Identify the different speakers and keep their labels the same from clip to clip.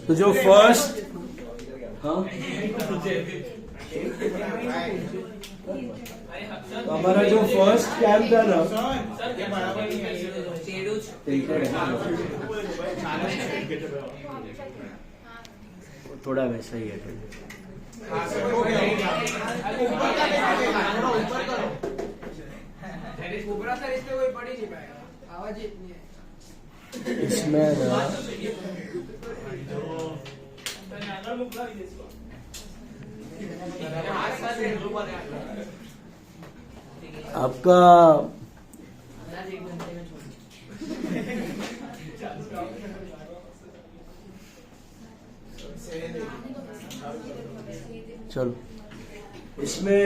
Speaker 1: तो जो फर्स्ट, हाँ तो हमारा जो फर्स्ट कैंप था ना, थोड़ा वैसा ही है। इसमें ना आपका चलो, इसमें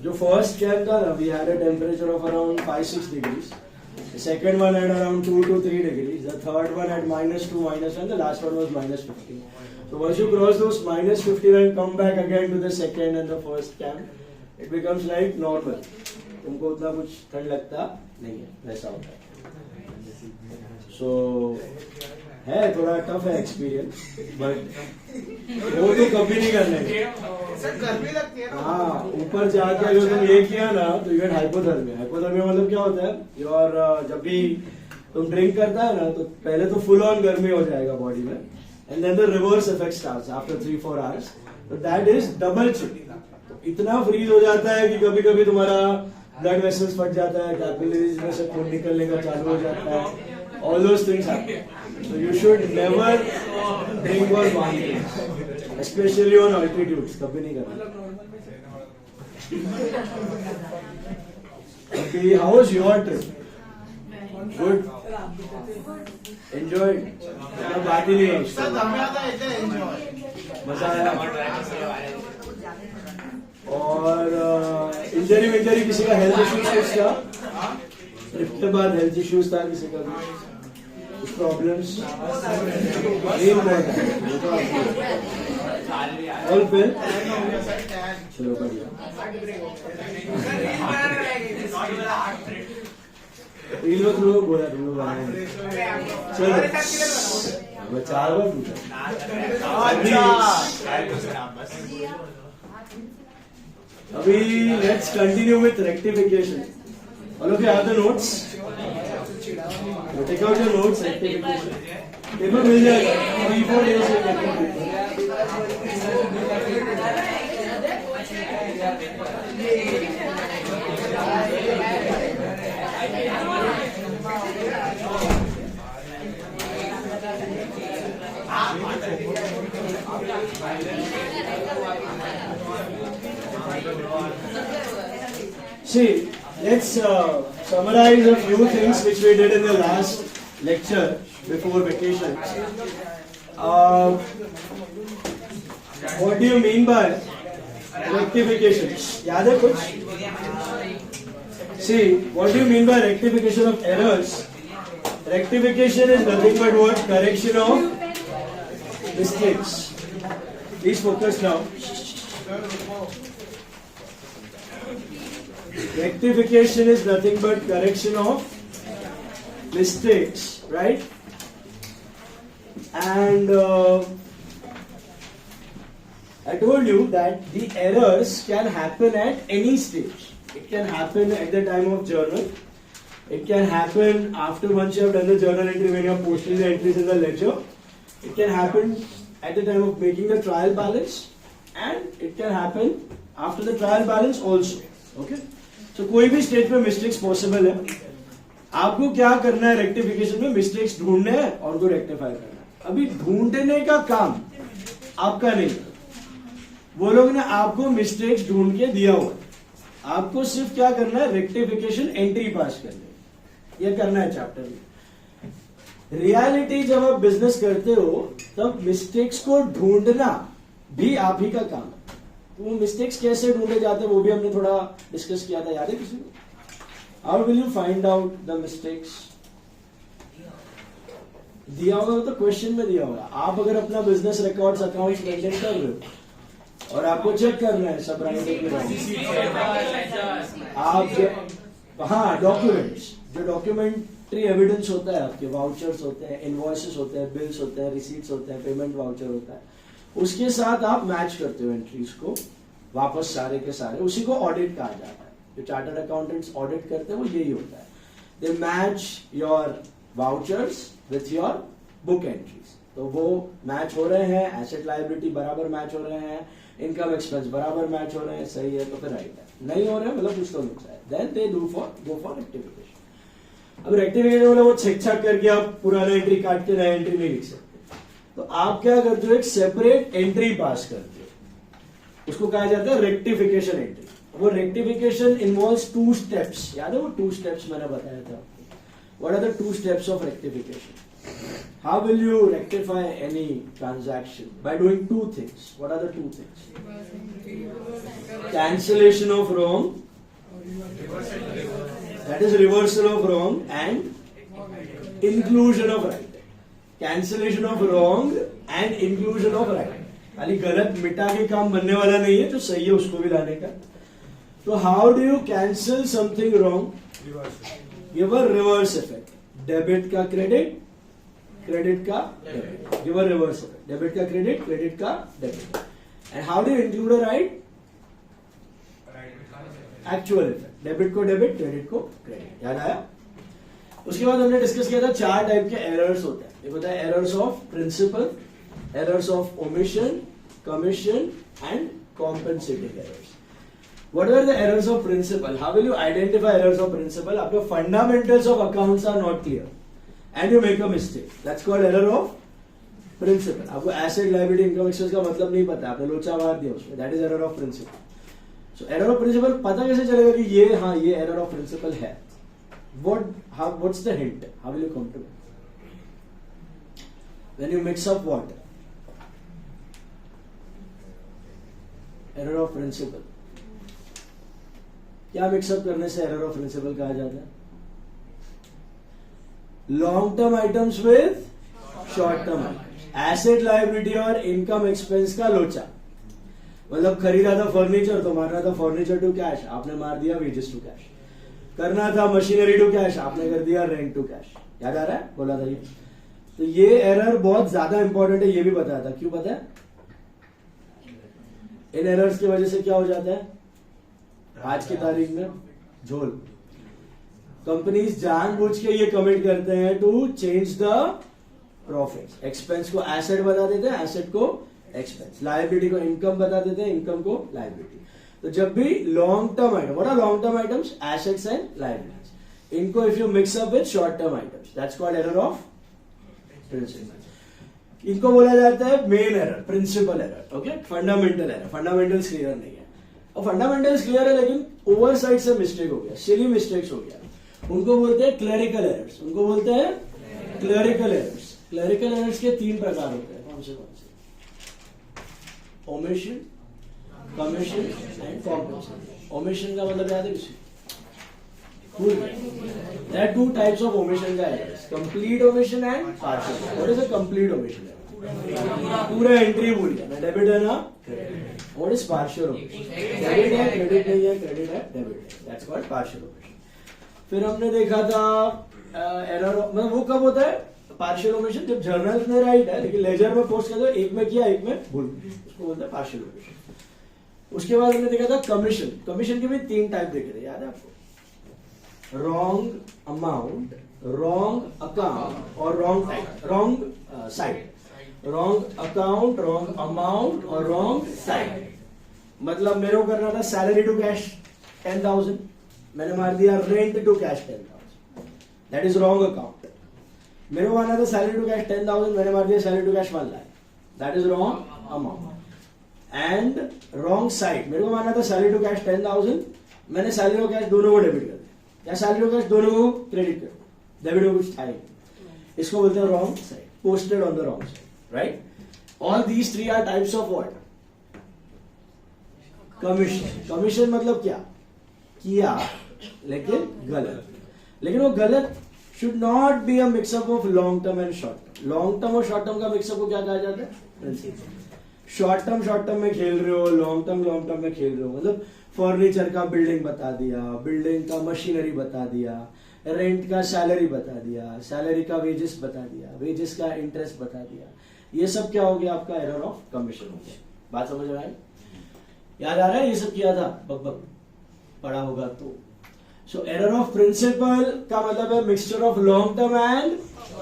Speaker 1: जो फर्स्ट कैंप था ना, we had a temperature of around 5-6 degrees. The second one had around 2 to 3 degrees. The third one had -2, -1. The last one was -50. So once you cross those -50 and come back again to the second and the first camp, it becomes like normal. तुमको उतना कुछ ठंड लगता नहीं है, वैसा होता है. So है थोड़ा टफ है एक्सपीरियंस, बट वो तो कभी नहीं करने गर्मी लगती है. हाँ, ऊपर जाके अगर तुम ये किया ना तो यू गेट हाइपोथर्मिया. हाइपोथर्मिया मतलब क्या होता है, योर जब भी तुम ड्रिंक करता है ना तो पहले तो फुल ऑन गर्मी हो जाएगा बॉडी में, and then the reverse effect starts after 3-4 hours. तो दैट इज डबल चिल. इतना फ्रीज हो जाता है कि कभी कभी तुम्हारा ब्लड वेसल्स फट जाता है, कैपिलरीज में से खून निकलने का चालू हो जाता है. All those things happen. So you should never drink or one things, especially on altitudes. कभी नहीं करना. Okay, how was your trip? Good. Enjoyed. बात ही नहीं है उसका. मजा आया. और इंजरी किसी का हेल्थ इश्यूज कुछ था? ट्रिप के बाद हेल्थ इश्यूज था किसी का भी? कुछ प्रॉब्लम्स? ऑल फिर चलो बढ़िया. इन लोग बोला तुम लोग चलो मैं 4 बार पूछा. अभी let's continue with rectification. All of you have the notes? Take out your notes. Rectification. Paper मिल जाएगा 3-4 days में करके. See, let's summarize a few things which we did in the last lecture before vacation. What do you mean by rectification? याद है कुछ? See, what do you mean by rectification of errors? Rectification is nothing but what? Correction of mistakes. Please focus now. Rectification is nothing but correction of mistakes, right? And I told you that the errors can happen at any stage. It can happen at the time of journal. It can happen after once you have done the journal entry, when you are posting the entries in the ledger. It can happen at the time of making the trial balance, and it can happen after the trial balance also. Okay? तो कोई भी stage पे mistakes possible है. आपको क्या करना है rectification में? मिस्टेक्स ढूंढने हैं और उनको रेक्टिफाई करना है. अभी ढूंढने का काम आपका नहीं, वो लोग ने आपको मिस्टेक्स ढूंढ के दिया हुआ. आपको सिर्फ क्या करना है? रेक्टिफिकेशन एंट्री पास करनी है. ये करना है चैप्टर में. रियलिटी जब आप बिजनेस करते हो तब मिस्टेक्स को ढूंढना भी आप ही का काम है. वो मिस्टेक्स कैसे ढूंढे जाते हैं वो भी हमने थोड़ा डिस्कस किया था, याद है किसी को? How will you find out the mistakes? दिया होगा तो क्वेश्चन में दिया होगा. आप अगर अपना बिजनेस रिकॉर्ड्स अकाउंट्स मेंटेन कर रहे हो और आपको चेक करना है सब राइट है, आप हाँ डॉक्यूमेंट्स, जो डॉक्यूमेंट फैक्ट्री एविडेंस होता है, आपके वाउचर्स होते हैं, इनवॉइसेस होते हैं, बिल्स होते हैं, रिसीट्स होते हैं, पेमेंट वाउचर होता है, उसके साथ आप मैच करते हो एंट्रीज को वापस सारे के सारे, उसी को ऑडिट कहा जाता है। जो चार्टर्ड अकाउंटेंट्स ऑडिट करते हैं वो यही होता है, they match your vouchers with your book entries. तो वो मैच हो रहे हैं, एसेट लायबिलिटी बराबर मैच हो रहे हैं, इनकम एक्सपेंस बराबर मैच हो रहे हैं, सही है तो फिर राइट है, नहीं हो रहे हैं मतलब कुछ तो नुकसान है, then they do for go for rectification. अब रेक्टिफिकेशन मतलब वो छेक छाक करके आप पुराना एंट्री काट के नया एंट्री नहीं लिख सकते, तो आप क्या करते हो, एक सेपरेट एंट्री पास करते हो, उसको कहा जाता है रेक्टिफिकेशन एंट्री। वो रेक्टिफिकेशन इन्वॉल्व्स 2 स्टेप्स, याद है वो 2 स्टेप्स मैंने बताया था आपको। What are the 2 steps of rectification? How will you rectify any transaction? By doing 2 things. What are the 2 things? Cancellation of wrong, that is reversal of wrong, and inclusion of right. Cancellation of wrong and inclusion of right. खाली गलत मिटा के काम बनने वाला नहीं है, जो सही है उसको भी लाने का। तो how do you cancel something wrong? Give a reverse effect. Debit का क्रेडिट, क्रेडिट का debit, give a reverse effect. Debit का क्रेडिट, क्रेडिट का debit. And how do include a right? Actual effect, debit को debit, credit को credit. याद आया? उसके बाद हमने डिस्कस किया था 4 टाइप के एरर्स होते हैं। एक होता है errors of principle, errors of omission, commission and compensating errors. What are the errors of principle? How will you identify errors of principle? आपके fundamentals of accounts are not clear and you make a mistake. That's called error of principle. आपको asset, liability, income, expense का मतलब नहीं पता, आपने लोचा मार दिया उसमें, that is error of principle. So error of principle पता कैसे चलेगा कि ये हाँ ये error of principle है? What's the hint? How will you come to it? When you mix up what? Error of principle. क्या मिक्सअप करने से एरर ऑफ प्रिंसिपल कहा जाता है? Long term items with short term items, asset liability और income expense का लोचा। मतलब खरीदा था फर्नीचर तो मारना था फर्नीचर टू कैश, आपने मार दिया वेजेस टू कैश। करना था मशीनरी टू कैश, आपने कर दिया रेंट टू कैश। याद आ रहा है? बोला था ये। तो ये एरर बहुत ज्यादा इंपॉर्टेंट है, ये भी बताया था। क्यों पता है? इन एरर्स की वजह से क्या हो जाता है आज की तारीख में? झोल। कंपनीज जानबूझ के ये कमिट करते हैं to change the profits. Expense को एसेट बता देते हैं, एसेट को एक्सपेंस, लायबिलिटी को इनकम बता देते हैं, इनकम को लायबिलिटी। तो जब भी long term item, what are long term items? Assets and liabilities. इनको if you mix up with short term items, that's called error of principle. इनको बोला जाता है main error, principle error, okay, fundamental error. Fundamentals clear नहीं है, और fundamentals clear है लेकिन ओवरसाइट से मिस्टेक हो गया, सिली मिस्टेक्स हो गया, उनको बोलते हैं क्लेरिकल एरर्स। उनको बोलते हैं क्लेरिकल एरर्स। क्लेरिकल एरर्स के 3 प्रकार होते हैं। कौन से? Omission, commission and compensation. Omission का मतलब याद है किसी? There are 2 types of omission का errors, complete omission and partial. What is a complete omission? पूरा एंट्री भूल गया, ना डेबिट है ना credit. What is partial omission? Debit है, क्रेडिट नहीं है, क्रेडिट है, डेबिट है, that's called partial omission। फिर हमने देखा था एरर, मतलब वो कब होता है पार्शियल ओमिशन? जब जर्नल में राइट है लेकिन लेजर में पोस्ट कर दो, एक में किया एक में भूल, उसको बोलते हैं पार्शियल ओमिशन। उसके बाद हमने देखा था कमीशन। कमीशन के भी 3 टाइप देखे थे, याद है आपको? रॉन्ग अमाउंट, रॉन्ग अकाउंट और wrong type, wrong side. Wrong account, wrong amount और रॉन्ग साइड। मतलब मेरे को करना था सैलरी टू कैश 10,000, मैंने मार दिया rent to cash 10,000, that is wrong account. मेरे को आना था सैलरी टू कैश 10,000, मैंने मार दिया salary to cash 1 lakh, that is wrong amount. And wrong side, मेरे को माना था सैलरी टू कैश 10,000, मैंने सैलरी और कैश दोनों को डेबिट कर दिया, या सैलरी और कैश दोनों को क्रेडिट कर दिया, डेबिट में कुछ था ही। इसको बोलते हैं wrong side, posted on the wrong side, right? All these 3 are types of what? Commission. Commission मतलब क्या? किया लेकिन गलत। लेकिन वो गलत should not be a mixup of long term and short term. Long term और शॉर्ट टर्म का मिक्सअप को क्या कहा जाता है? शॉर्ट टर्म में खेल रहे हो, लॉन्ग टर्म में खेल रहे हो। मतलब फर्नीचर का बिल्डिंग बता दिया, बिल्डिंग का मशीनरी बता दिया, रेंट का सैलरी बता दिया, सैलरी का वेजेस बता दिया, वेजेस का इंटरेस्ट बता दिया, ये सब क्या हो गया आपका एरर ऑफ कमीशन हो गया। बात समझ में आई? याद आ रहा है ये सब किया था, बक पढ़ा होगा तो। सो एरर ऑफ प्रिंसिपल का मतलब है mixture of long term and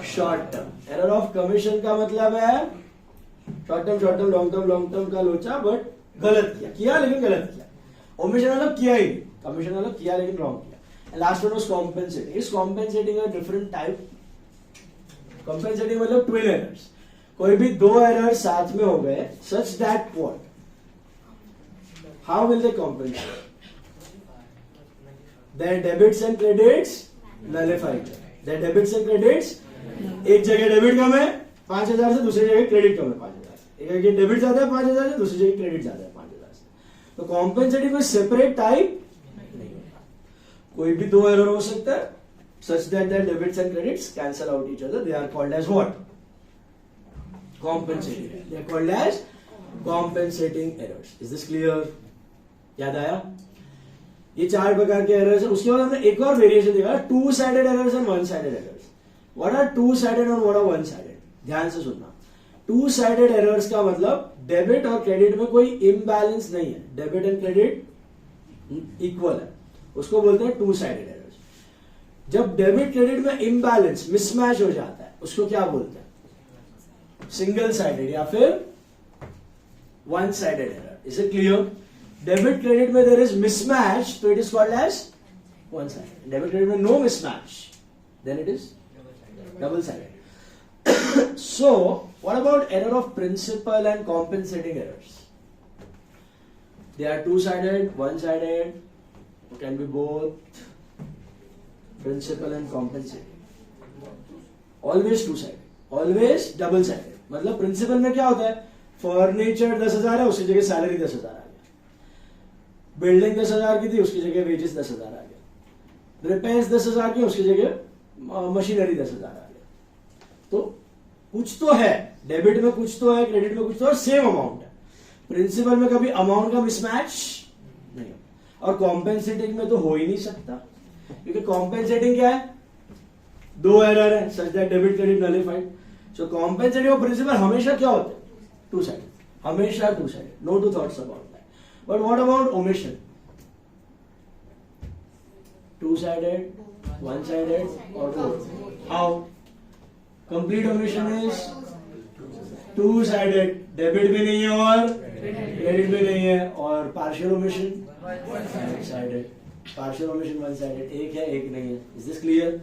Speaker 1: short term. Error of commission का मतलब है शॉर्ट टर्म, लॉन्ग टर्म का लोचा, बट गलत किया लेकिन गलत किया। ओमिशन मतलब किया ही नहीं, कमीशन मतलब किया लेकिन रॉन्ग किया। Last one was compensating. Is compensating a different type. Compensating मतलब ट्विन एरर्स, कोई भी दो एरर साथ में हो गए, such that what, how will they compensate? Their debits and credits nullified. Their debits and credits, एक जगह डेबिट कम है 5,000 से, दूसरी जगह क्रेडिट कम है 5,000 से। एक जगह डेबिट ज्यादा है 5,000 से, दूसरी जगह क्रेडिट ज्यादा है 5,000 से। तो कॉम्पेंसेटिंग में सेपरेट टाइप नहीं होता, कोई भी दो एरर हो सकता है such that their debits and credits cancel out each other. They are called as what? Compensating. They are called as compensating errors. Is this clear? याद आया? ये चार प्रकार के एरर्स है। उसके बाद हमने एक और वेरिएशन देखा, two sided errors and one sided errors. What are two sided और व्हाट आर वन साइडेड? ध्यान से सुनना। टू साइडेड एरर्स का मतलब डेबिट और क्रेडिट में कोई इम्बैलेंस नहीं है, डेबिट एंड क्रेडिट इक्वल है, उसको बोलते हैं टू साइडेड एरर्स। जब डेबिट क्रेडिट में इम्बैलेंस, मिसमैच हो जाता है, उसको क्या बोलते हैं? सिंगल साइडेड या फिर one sided error. Is it clear? Debit credit में देयर इज मिसमैच, तो it is called as one sided. Debit credit में no mismatch, then it is double sided. So what about error of principle and compensating errors? They are two sided, one sided, can be both, principle and compensating, always two sided, always double sided. मतलब principle में क्या होता है, furniture 10,000 है, उसकी जगह salary 10,000 आ गया, building 10,000 की थी, उसकी जगह वेजेस 10,000 आ गया, रिपेयर्स 10,000 की, उसकी जगह मशीनरी 10,000 आ गया। तो कुछ तो है, डेबिट में कुछ तो है, क्रेडिट में कुछ तो है, सेम अमाउंट है। प्रिंसिपल में कभी अमाउंट का मिसमैच नहीं होता, और कॉम्पेंसेटिंग में तो हो ही नहीं सकता, क्योंकि कॉम्पेंसेटिंग क्या है, दो एरर है, such that debit credit nullified. So compensating और प्रिंसिपल हमेशा क्या होते हैं? टू साइडेड, हमेशा two sided, no two thoughts about that. But what about omission? Two sided, one sided और both. How? Complete omission is two sided, debit भी नहीं है और क्रेडिट भी नहीं है, और partial omission one sided, partial omission one sided, एक है एक नहीं है। Is this clear?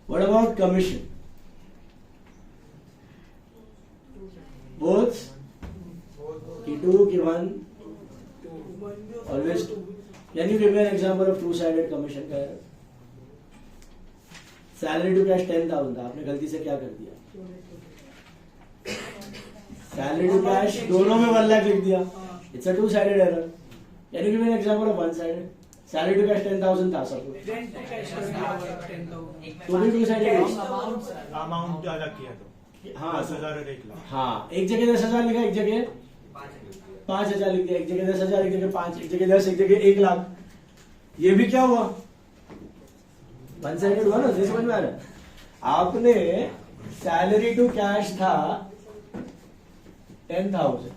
Speaker 1: What about commission? Both की टू की one, always two. Can you give me an example of two sided commission का एरर? सैलरी टू कैश 10,000 था, आपने गलती से क्या कर दिया, सैलरी टू कैश दोनों में 1 लाख लिख दिया, it's a two sided error. Can you give me an example of one sided? Salary to cash 10,000 था सब, तो भी टू साइडेड
Speaker 2: अमाउंट अलग किया तो
Speaker 1: हाँ
Speaker 2: 10,000 और 1 लाख।
Speaker 1: हाँ, एक जगह 10,000 लिखा, एक जगह 5,000 लिख दिया, एक जगह 10,000, एक जगह 5, एक जगह 10, एक जगह 1 लाख। ये भी क्या हुआ, वन साइडेड हुआ ना? समझ में आ रहा है? आपने सैलरी टू कैश था 10,000,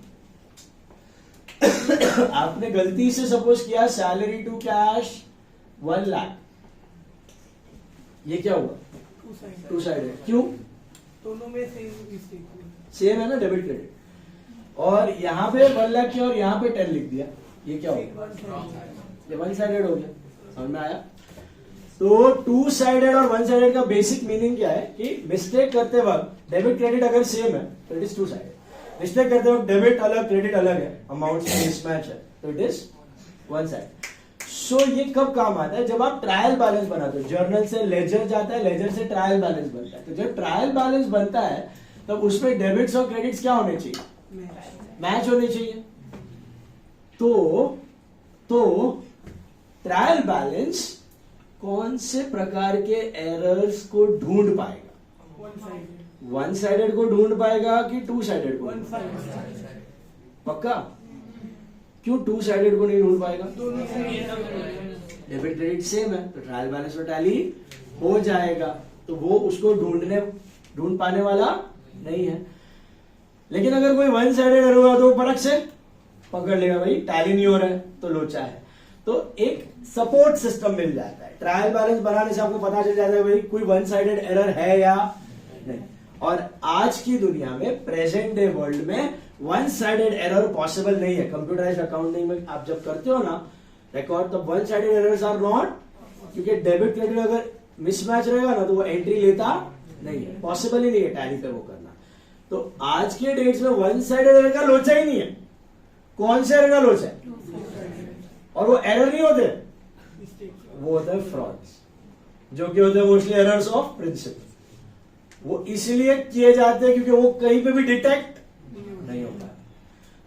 Speaker 1: आपने गलती से सपोज किया सैलरी टू कैश 1 लाख, ये क्या हुआ? Two sided. क्यों?
Speaker 3: दोनों में
Speaker 1: सेम है ना, डेबिट क्रेडिट। और यहाँ पे 1 लाख किया और यहाँ पे 10 लिख दिया, ये क्या होगा? ये वन साइडेड हो गया। समझ में आया? तो टू साइडेड और वन साइडेड का बेसिक मीनिंग क्या है कि मिस्टेक करते वक्त डेबिट क्रेडिट अगर सेम है तो it is two sided, mistake करते वक्त डेबिट अलग क्रेडिट अलग है, अमाउंट में मिसमैच है, तो इट इज वन साइड। सो ये कब काम आता है? जब आप ट्रायल बैलेंस बनाते हो, जर्नल से लेजर जाता है, लेजर से ट्रायल बैलेंस बनता है। तो जब ट्रायल बैलेंस बनता है तब उसमें डेबिट्स और क्रेडिट्स क्या होने चाहिए? मैच होने चाहिए। तो ट्रायल बैलेंस कौन से प्रकार के एरर्स को ढूंढ पाएगा? वन साइडेड को ढूंढ पाएगा कि टू साइडेड को? पक्का? क्यों टू साइडेड को नहीं ढूंढ पाएगा? डेबिट क्रेडिट सेम है, तो ट्रायल बैलेंस में टैली हो जाएगा, तो वो उसको ढूंढ पाने वाला नहीं है। लेकिन अगर कोई वन साइडेड एरर हुआ तो वो फटक से पकड़ लेगा, भाई टैली नहीं हो रहा है तो लोचा है। तो एक सपोर्ट सिस्टम मिल जाता है। ट्रायल बैलेंस बनाने से आपको पता चल जाता है भाई कोई वन साइडेड एरर है या नहीं। और आज की दुनिया में, प्रेजेंट डे वर्ल्ड में, वन साइडेड एरर पॉसिबल नहीं है। कंप्यूटराइज्ड अकाउंटिंग में आप जब करते हो ना रिकॉर्ड, तो one sided errors are not, क्योंकि डेबिट क्रेडिट अगर मिसमैच रहेगा ना तो वो एंट्री लेता नहीं है, पॉसिबल ही नहीं है टैली पे वो करना। तो आज के डेट्स में वन साइडेड एरर का लोचा ही नहीं है। कौन से एरर का लोचा है? और वो एरर नहीं होते, वो होते हैं फ्रॉड्स, जो कि होते हैं मोस्टली एरर्स ऑफ प्रिंसिपल। वो इसलिए किए जाते हैं क्योंकि वो कहीं पे भी डिटेक्ट नहीं होता।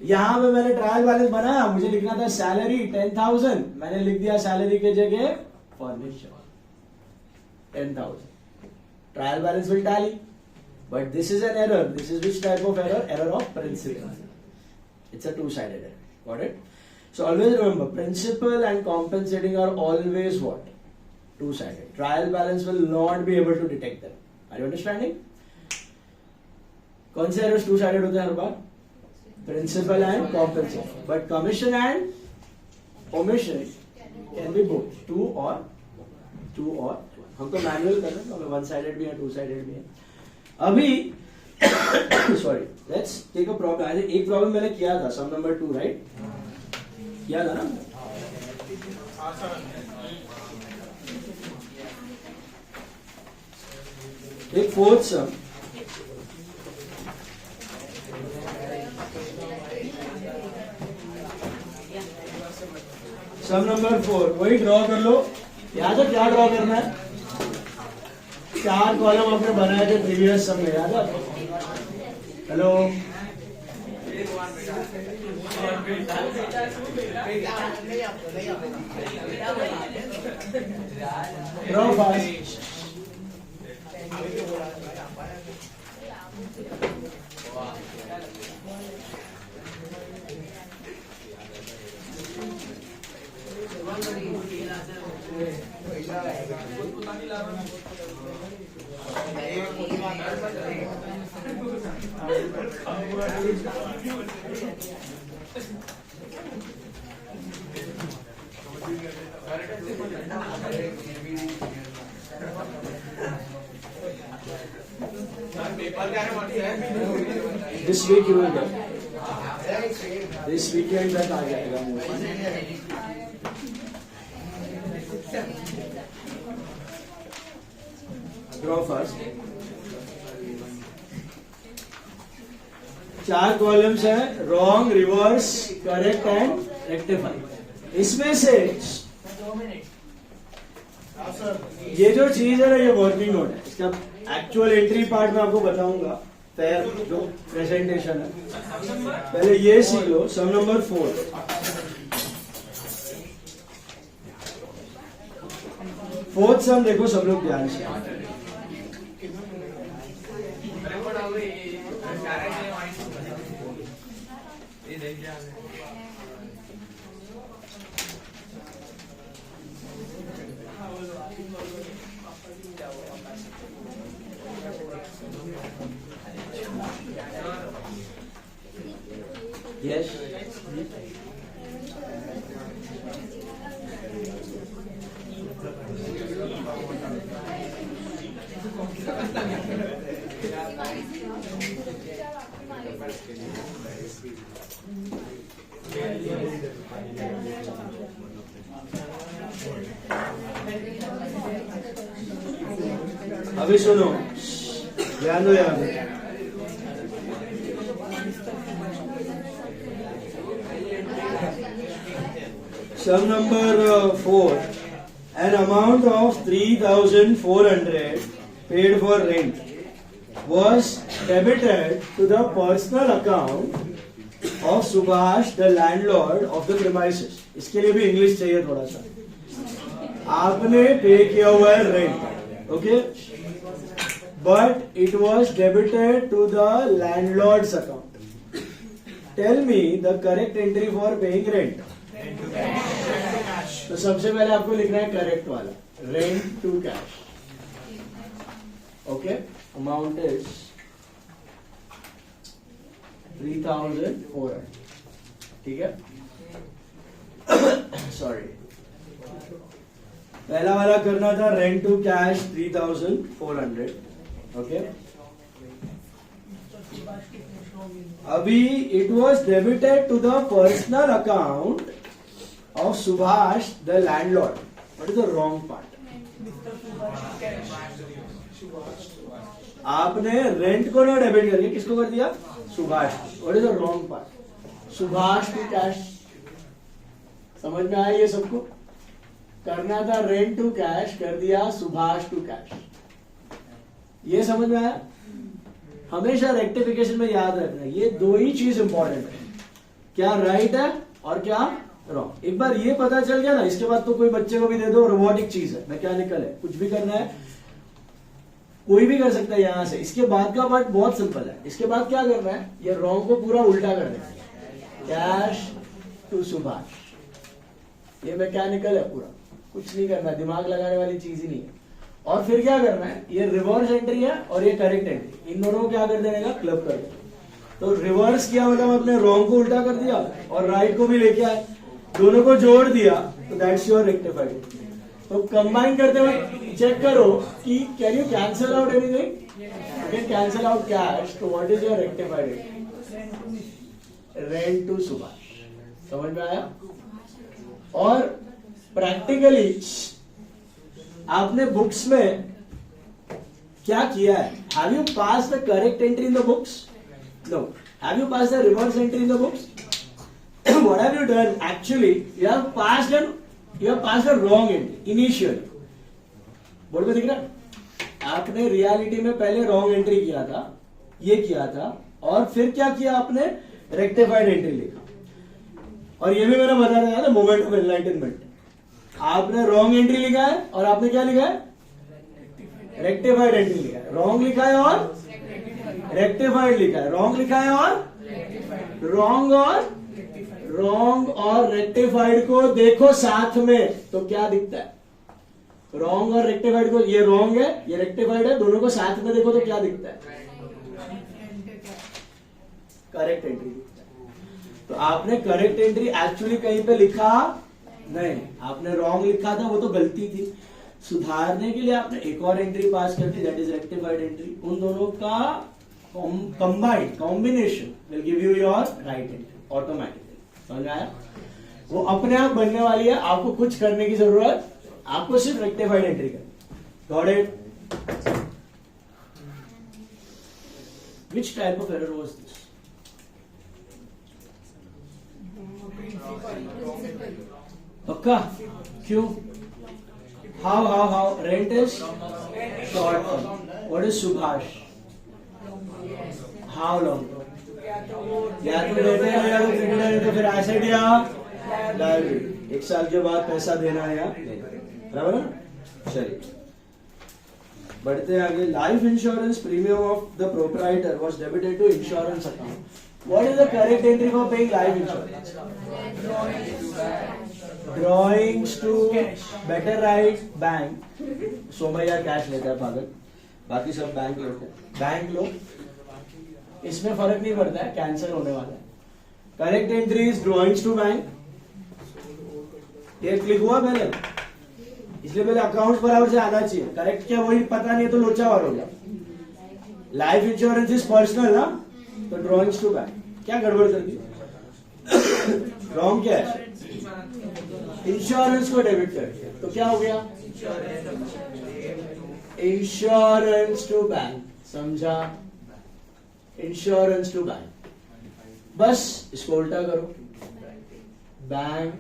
Speaker 1: यहां पे मैंने ट्रायल बैलेंस बनाया, मुझे लिखना था सैलरी 10,000, मैंने लिख दिया सैलरी के जगह furniture 10,000। Trial balance will tally, but this is an error. This is which type of error? Error of principle. It's a two-sided error. Got it? So always remember, principal and compensating are always what? Two-sided. Trial balance will not be able to detect them. Are you understanding? कौन से errors two-sided होते हैं हर बार? Principal and compensation. But commission and omission can be both. Two or one. हम तो manual कर रहे हैं, तो one-sided भी है, two-sided भी है। अभी sorry, let's take a problem. एक प्रॉब्लम मैंने किया था, सम नंबर 2, राइट? किया था ना? एक फोर्थ सम, सम नंबर 4, वही ड्रॉ कर लो। याद है क्या ड्रॉ करना है? 4 कॉलम आपने बनाए थे प्रीवियस सम में, याद है? Hello, draw fast. This week you will get. This weekend तक आ जाएगा मुझे। Draw first. 4 कॉलम्स है, wrong, reverse, correct and rectify. इसमें से ये जो चीज है ना, ये वर्किंग नोट है। इसका एक्चुअल एंट्री पार्ट में आपको बताऊंगा, जो प्रेजेंटेशन है। पहले ये सीख लो, सम नंबर 4। फोर्थ सम देखो सब लोग ध्यान से। Yes. अभी सुनो, ध्यान दो यहाँ पे। Sum number 4, an amount of 3,400 paid for rent was debited to the personal account of Subhash, the landlord of the premises. इसके लिए भी इंग्लिश चाहिए थोड़ा सा। आपने पे किया हुआ है rent, okay, but it was debited to the landlord's account. Tell me the correct entry for paying rent.
Speaker 2: cash.
Speaker 1: तो सबसे पहले आपको लिखना है करेक्ट वाला, rent to cash. Okay, amount is 3,400. ठीक है, सॉरी, पहला वाला करना था रेंट टू कैश 3,400. ओके, अभी it was debited to the personal account of Subhash the landlord. What is the wrong part? आपने रेंट को ना डेबिट करके किसको कर दिया? Subhash. What is the wrong part? Subhash to cash. समझ में आया ये सबको? करना था रेंट टू कैश, कर दिया सुभाष टू कैश. ये समझ में आया? हमेशा रेक्टिफिकेशन में याद रखना है, ये दो ही चीज इंपॉर्टेंट है, क्या राइट है और क्या रॉन्ग. एक बार ये पता चल गया ना, इसके बाद तो कोई बच्चे को भी दे दो, रोबोटिक चीज है, मैकेनिकल है, कुछ भी करना है, कोई भी कर सकता है यहां से. इसके बाद का पार्ट बहुत सिंपल है. इसके बाद क्या करना है, ये रॉन्ग को पूरा उल्टा कर देना है, कैश टू सुभाष. ये मैकेनिकल है पूरा, कुछ नहीं करना, दिमाग लगाने वाली चीज ही नहीं है. और फिर क्या करना है, ये रिवर्स एंट्री है और ये करेक्ट एंट्री, इन दोनों को क्या कर देने का, क्लब कर देना. तो रिवर्स किया मतलब आपने रॉन्ग को उल्टा कर दिया और राइट को भी लेके आए, दोनों को जोड़ दिया, तो दैट्स योर रेक्टिफाइड. तो कंबाइन करते हुए चेक करो कि can you cancel out anything. You can cancel out cash. तो what is your rectified? Rent to Subhash. समझ में आया? और प्रैक्टिकली आपने बुक्स में क्या किया है? Have you pass the correct entry in the books? No. Have you pass the reverse entry in the books? What have you done? Actually you have passed the wrong entry initially. Board में दिख रहा है? आपने reality में पहले wrong entry किया था, ये किया था, और फिर क्या किया आपने? रेक्टिफाइड एंट्री लिखा. और ये भी मैंने बताया था, मोमेंट ऑफ एनलाइटनमेंट. आपने रॉन्ग एंट्री लिखा है और आपने क्या लिखा है? रेक्टिफाइड एंट्री लिखा है. रॉन्ग लिखा है और रेक्टिफाइड लिखा है. रॉन्ग लिखा है और रॉन्ग और रेक्टिफाइड को देखो साथ में, तो क्या दिखता है? रॉन्ग और रेक्टिफाइड को, ये रॉन्ग है ये रेक्टिफाइड है, दोनों को साथ में देखो तो क्या दिखता है? करेक्ट एंट्री दिखता है. तो आपने करेक्ट एंट्री एक्चुअली कहीं पे लिखा नहीं, आपने रॉन्ग लिखा था, वो तो गलती थी. सुधारने के लिए आपने एक और एंट्री पास कर दी, दैट इज रेक्टिफाइड एंट्री. उन दोनों का combined combination will give you your right entry automatically. समझ आया? वो अपने आप बनने वाली है, आपको कुछ करने की जरूरत, आपको सिर्फ रेक्टिफाइड एंट्री करनी. Got it? Which type of error was this? पक्का? क्यों? How rent is short term. What is Subhash? How long? या तो देते हैं या तो क्रेडिट है, तो फिर एसेट या लायबिलिटी. 1 साल के बाद पैसा देना है या बराबर है. चलिए बढ़ते आगे. Life insurance premium of the proprietor was debited to insurance account. What is the correct entry for paying life insurance? Drawings to better right bank. Somaiya cash लेता है पागल, बाकी सब बैंक लोग हैं. बैंक लोग, इसमें फर्क नहीं पड़ता है, कैंसिल होने वाला है. Correct entry is drawings to bank. ये क्लिक हुआ पहले, इसलिए पहले अकाउंट्स बराबर से आना चाहिए. करेक्ट क्या वही पता नहीं है तो लोचा वार हो गया. लाइफ इंश्योरेंस इज पर्सनल ना, तो ड्रॉइंग्स टू बैंक. क्या गड़बड़ कर दी? रॉन्ग क्या है? इंश्योरेंस को डेबिट कर दिया, तो क्या हो गया? Insurance to bank. समझा? Insurance to bank. बस इसको उल्टा करो, bank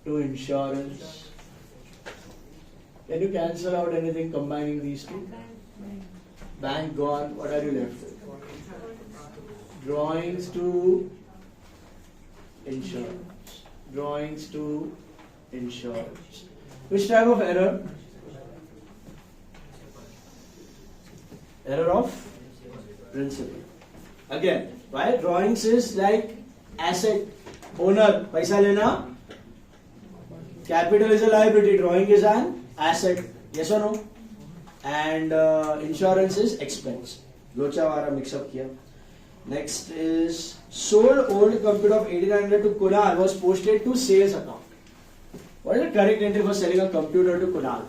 Speaker 1: to insurance. Can you cancel out anything combining these two? Bank gone. What are you left with? Drawings to insurance. Drawings to insurance. Which type of error? Error of principle. Again, why drawings is like asset owner, पैसा लेना capital is a liability, drawing is an asset, yes or no? And insurance is expense. लोचा वाला mix-up किया. Next is sold old computer of 1800 to Kunal was posted to sales account. What is the correct entry for selling a computer to Kunal?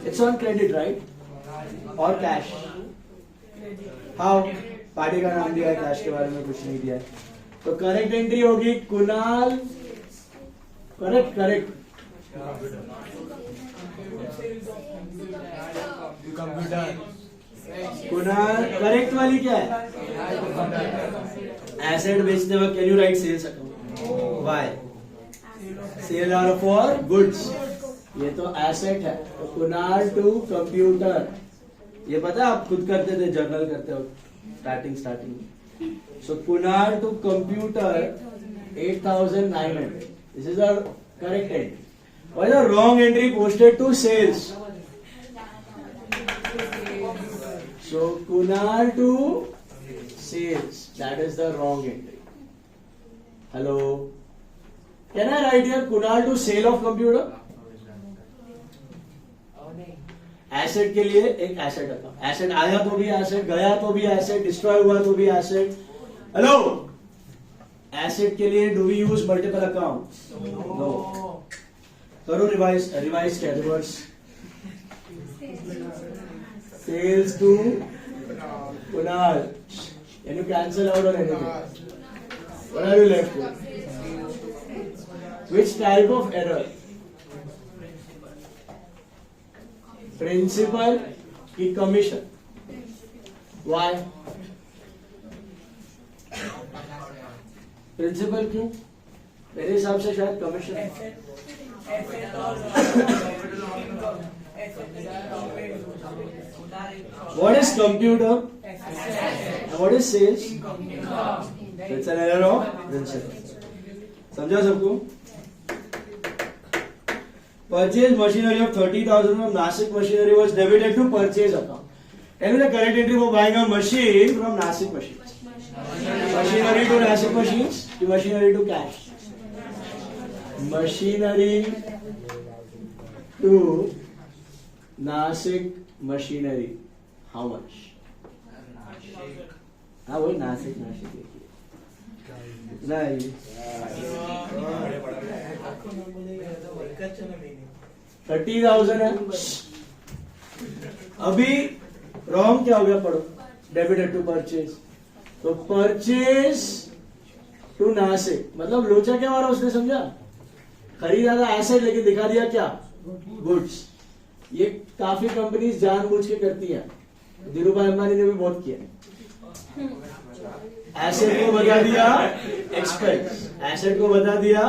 Speaker 1: It's on credit, right? Or cash? How? Party का नाम दिया है, cash के बारे में कुछ नहीं दिया है. तो करेक्ट एंट्री होगी Kunal. Correct correct.
Speaker 2: Computer.
Speaker 1: Kunal correct वाली क्या है? एसेट बेचते वक्त can you write sales account? Why? Sale are for goods. ये तो एसेट है. तो कुणाल टू कंप्यूटर, ये पता है आप खुद करते थे, जर्नल करते हो starting. So Kunal to computer 8,900. This is the correct entry. What is the wrong entry posted to sales? So Kunal to sales, that is the wrong entry. Hello, can I write here Kunal to sale of computer? Asset के लिए एक asset आता. Asset आया तो भी asset, गया तो भी एसेट, डिस्ट्रॉय हुआ तो भी एसेट. हेलो, एसेट के लिए do we use multiple account? No. करो रिवाइज. रिवाइज क्या? Reverse. Sales to Kunal. Can you cancel out or anything? What are you left with? Which type of error? Principal की commission. Why? Principal क्यों? मेरे हिसाब से शायद commission. What is computer? And what is sales? It's an error of principle. समझा सबको? Purchase machinery of 30,000 from Nasik Machinery was debited to purchase account. Tell me the correct entry for buying a machine from Nasik Machines. Machinery to Nasik Machines, to machinery to cash. Machinery to Nasik Machinery. How much? हाँ वही नासिक नहीं. 30,000 है. अभी wrong क्या हो गया? पढ़ो. Debited to purchase. तो परचेज टू नासिक मतलब लोचा क्या मारा उसने, समझा? खरीदा था एसेट लेकिन दिखा दिया क्या? गुड्स. ये काफी कंपनीज जानबूझ के करती है. धीरूभाई अंबानी ने भी बहुत किया. एसेट को बता दिया एक्सपेंस, एसेट को बता दिया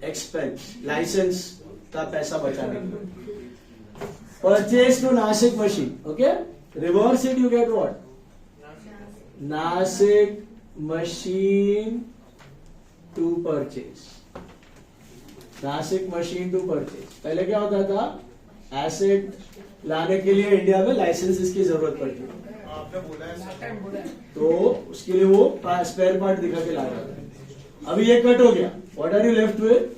Speaker 1: एक्सपेंस, लाइसेंस का पैसा बचाने के लिए. Purchase to Nashik machine. Okay, reverse it, you get what? Nashik machine to purchase. Nashik machine to purchase. पहले क्या होता था? एसेट लाने के लिए इंडिया में लाइसेंसेस की जरूरत पड़ती है.
Speaker 2: आपने बोला है
Speaker 1: तो उसके लिए वो स्पेयर पार्ट दिखा के ला रहा था. अभी ये कट हो गया. What are you left with?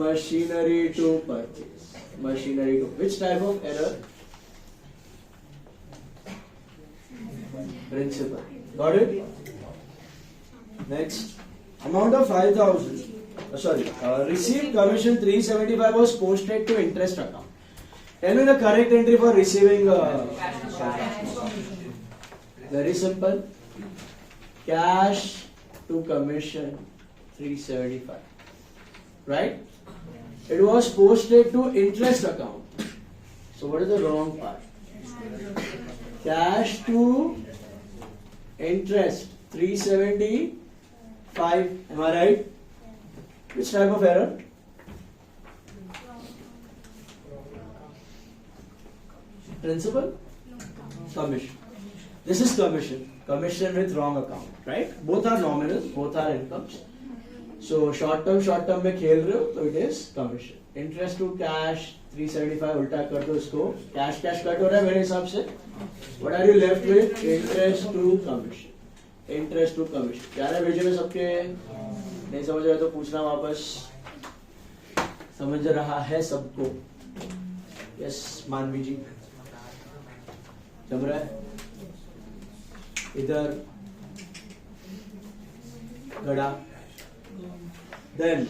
Speaker 1: Machinery to purchase. Machinery to. Which type of error? Principle. Got it? Next. Amount of 5,000. Sorry, received commission 375 was posted to interest account. Tell me the correct entry for receiving. Very simple. Cash to commission 375. Right? It was posted to interest account. So what is the wrong part? Cash to interest 375. Am I right? Which type of error? Principal? Commission. This is commission. Commission with wrong account, right? Both are nominal, both are incomes. So short term में खेल रहे हो तो it is commission. Interest to cash 375 उल्टा कर दो इसको. Cash cut हो रहा है मेरे हिसाब से. What are you left with? Interest to commission. Interest to commission. क्या है भेजे में सबके? नहीं समझ रहे तो पूछना वापस। समझ रहा है सबको? यस मानवी जी, जम रहा है? इधर गड़ा। Then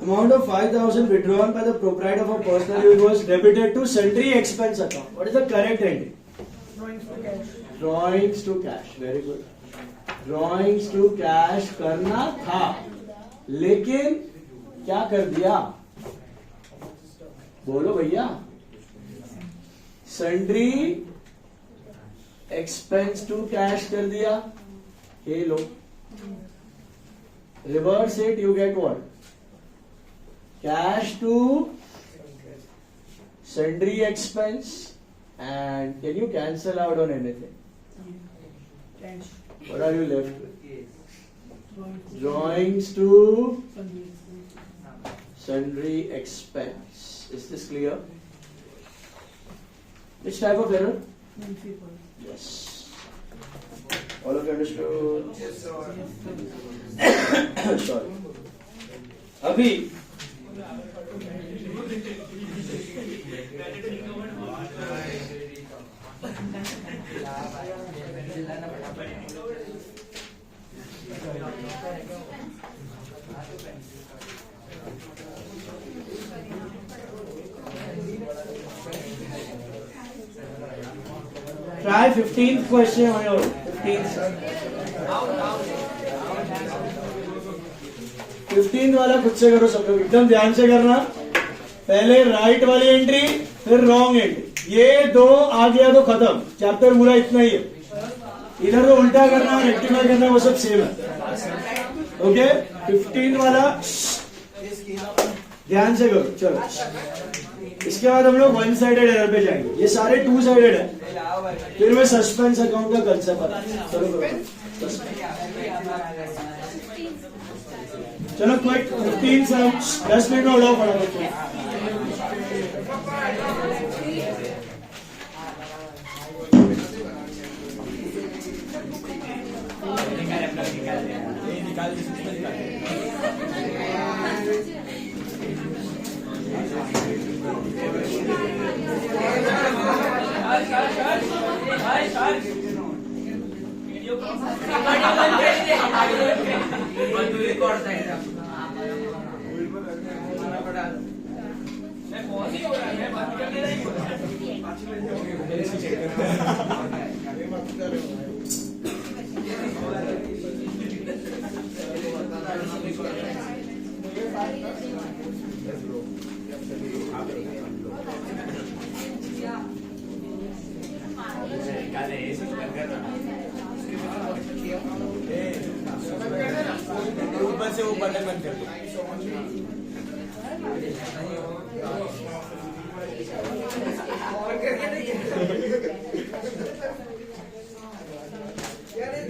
Speaker 1: amount of 5,000 withdrawn by the proprietor for personal use was debited to sundry expense account. What is the correct entry? Drawings to cash. Very good. Drawings to cash करना था, लेकिन क्या कर दिया? बोलो भैया। Sundry expense to cash कर दिया। ये लो, reverse it, you get what? Cash to sundry expense. And can you cancel out on anything? What are you left with? Drawings to sundry expense. Is this clear? Which type of error? Yes. All of you understood?
Speaker 2: Yes, sir.
Speaker 1: Sorry. अभी try 15th question on your 15th. 15th वाला खुद से करो सब लोग, एकदम ध्यान से करना। पहले राइट वाली एंट्री, फिर रॉन्ग एंट्री। ये दो आ गया तो खत्म, चैप्टर पूरा इतना ही है। इधर तो उल्टा करना, रेक्टिफाई करना, वो सब सेम है। ओके, 15 वाला ध्यान से करो। चलो, इसके बाद हम लोग वन साइडेड एरर पे जाएंगे। ये सारे टू साइडेड है। फिर मैं सस्पेंस अकाउंट का कंसेप्ट बता। चलो करो, चलो क्विक 15 से 10 मिनट में उड़ाओ फटाफट।
Speaker 2: ऊपर से वो बटन बंद कर दो।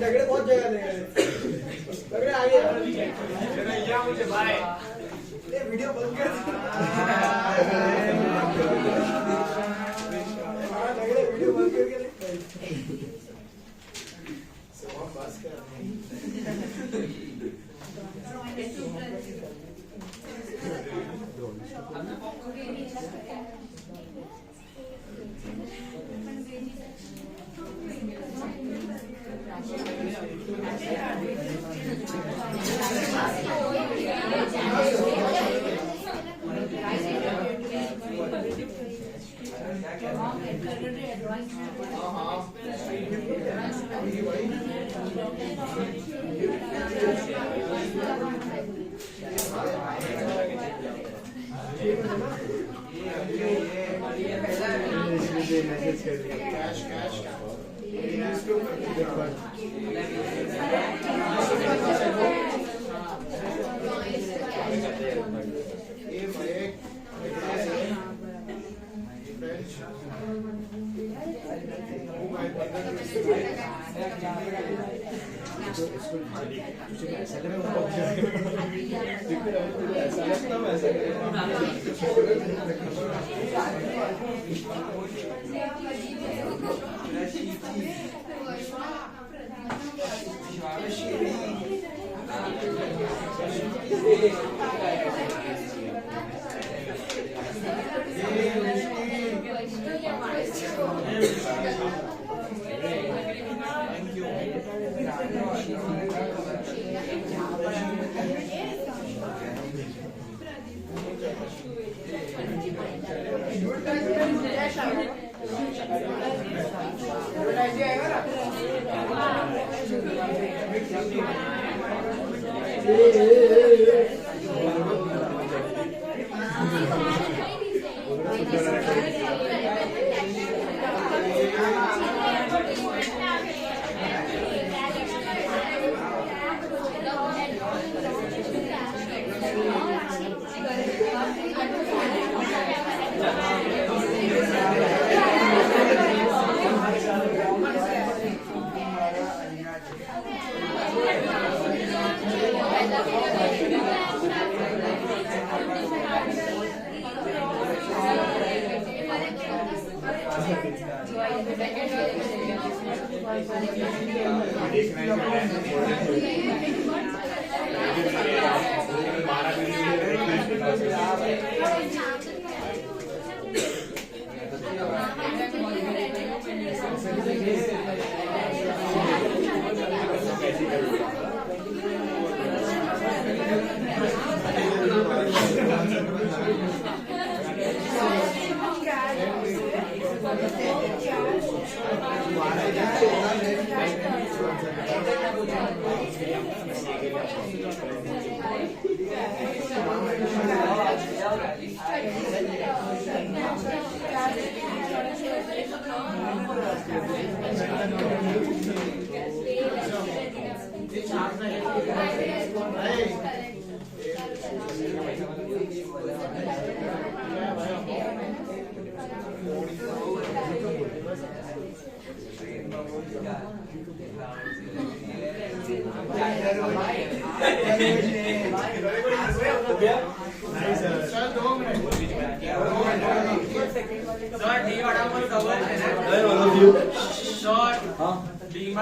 Speaker 2: झगड़े बहुत जगह झगड़े आगे मुझे बाय वीडियो बंद कर वीडियो बंद करके पास कर cash cash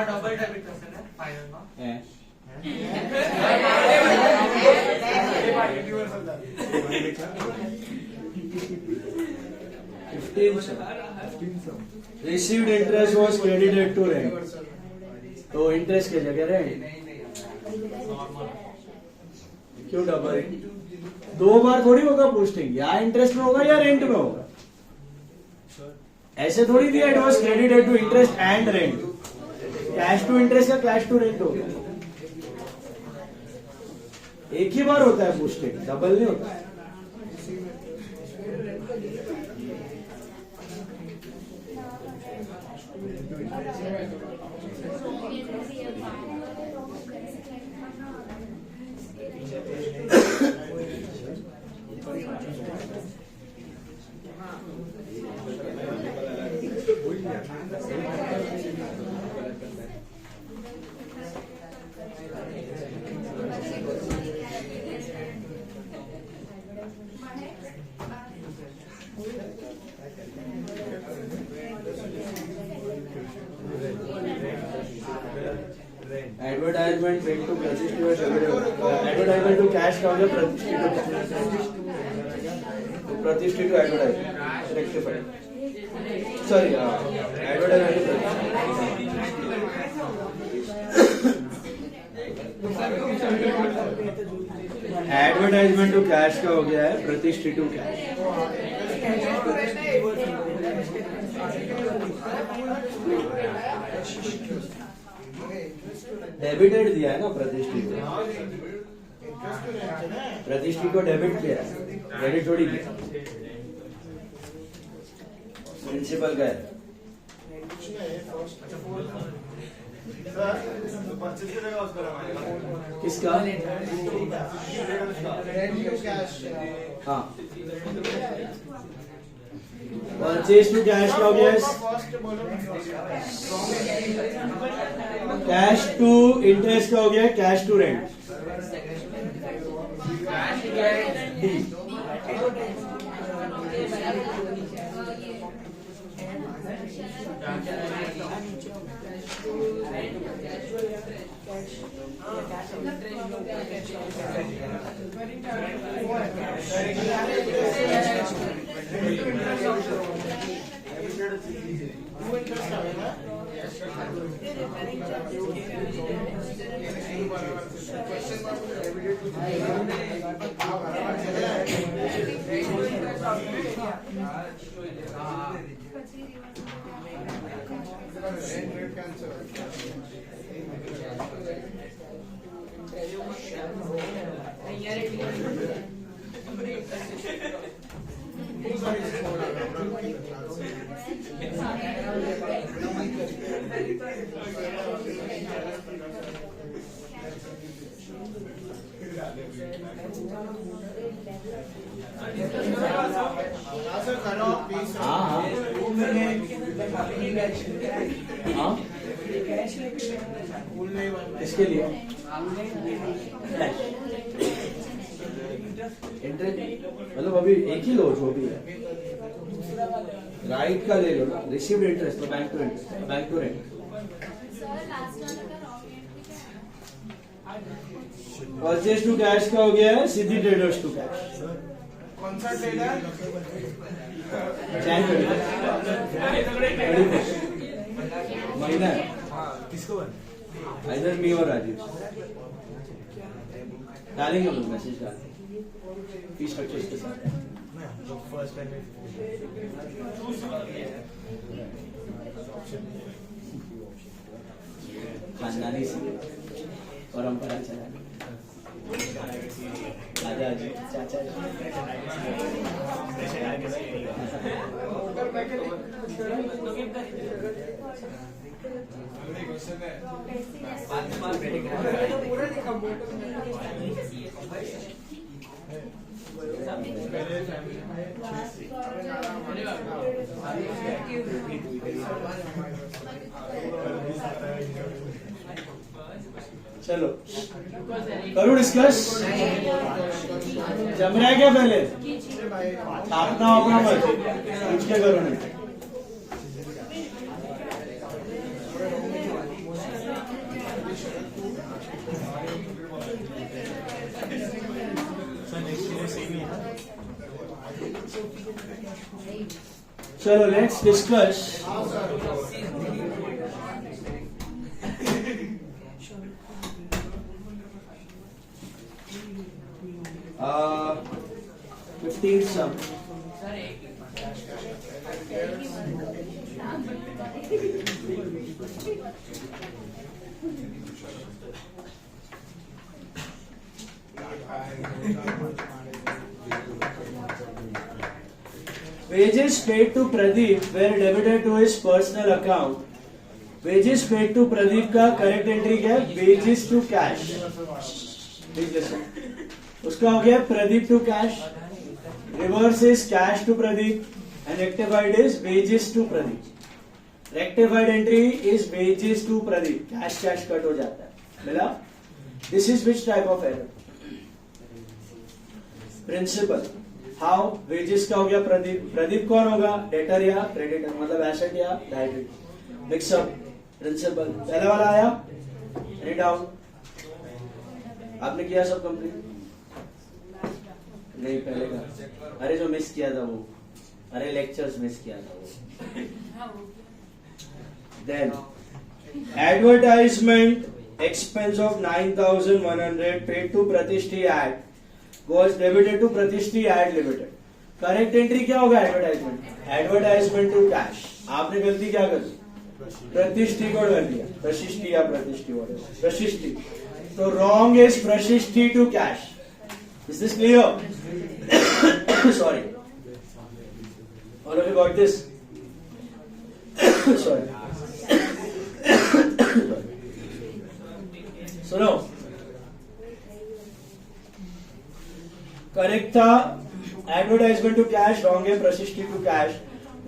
Speaker 3: double debit final में
Speaker 1: Received interest was credited to rent. तो इंटरेस्ट की जगह रेंट क्यों डबल? दो बार थोड़ी होगा पोस्टिंग, या इंटरेस्ट में होगा या रेंट में होगा. ऐसे थोड़ी दिया it was credited to interest and rent. Cash to interest या कैश टू रेंट होगा. एक ही बार होता है पोस्टिंग, डबल नहीं होता. Advertisement rent to advertisement to cash का हो गया प्रतिष्ठित to advertisement rectified. Sorry advertisement to cash का हो गया है प्रतिष्ठित टू कैश. डेबिटेड दिया है ना प्रतिष्ठित को. प्रतिष्ठित को डेबिट किया है, क्रेडिट थोड़ी किया. प्रिंसिपल का है. किसका? हाँ, परचेज टू कैश का हो गया. कैश टू इंटरेस्ट का हो गया कैश टू रेंट. हाँ किसके लिए इंटरेस्ट मतलब अभी एक ही लो जो भी है राइट का ले लो ना रिसीव्ड इंटरेस्ट तो bank to interest bank to rent purchase to cash का हो गया है सीधी ट्रेडर्स टू कैश
Speaker 2: कौन सा ट्रेडर
Speaker 1: महीना है
Speaker 2: किसको
Speaker 1: इधर मी और राजीव डालेंगे हम लोग मैसेज डालेंगे फीस स्ट्रक्चर के साथ
Speaker 2: फर्स्ट टाइम
Speaker 1: खानदानी से परंपरा चला दादा जी चाचा चलो करो डिस्कस जम रहा है क्या पहले छापना अपना मत पूछ के करो नहीं चलो let's discuss uh, 15 sum wages paid to Pradeep were debited to his personal account. Wages paid to Pradeep का correct entry क्या है? Wages to cash. Please listen. उसका हो गया Pradeep to cash. Reverse is cash to Pradeep and rectified is wages to Pradeep. Rectified entry is wages to Pradeep. Cash cash cut हो जाता है. मिला? This is which type of error? Principal. How wages का हो गया प्रदीप प्रदीप कौन होगा debtor या क्रेडिटर मतलब एसेट या लायबिलिटी मिक्सअप प्रिंसिपल पहले वाला आया एनी डाउट आपने किया सब कंप्लीट नहीं पहले का अरे जो मिस किया था वो अरे लेक्चर्स मिस किया था वो then advertisement expense of 9100 paid to Pratishthi ad was debited to Pratishti Ad Limited. Correct entry क्या होगा एडवर्टाइजमेंट एडवर्टाइजमेंट टू कैश आपने गलती क्या कर दी प्रतिष्ठी को कर दिया प्रशिष्टि या प्रतिष्ठी प्रशिष्टि तो wrong is Prashishti to cash is this clear sorry all of you got this sorry सुनो करेक्ट था एडवर्टाइजमेंट टू कैश रॉन्ग है प्रशिष्टि टू कैश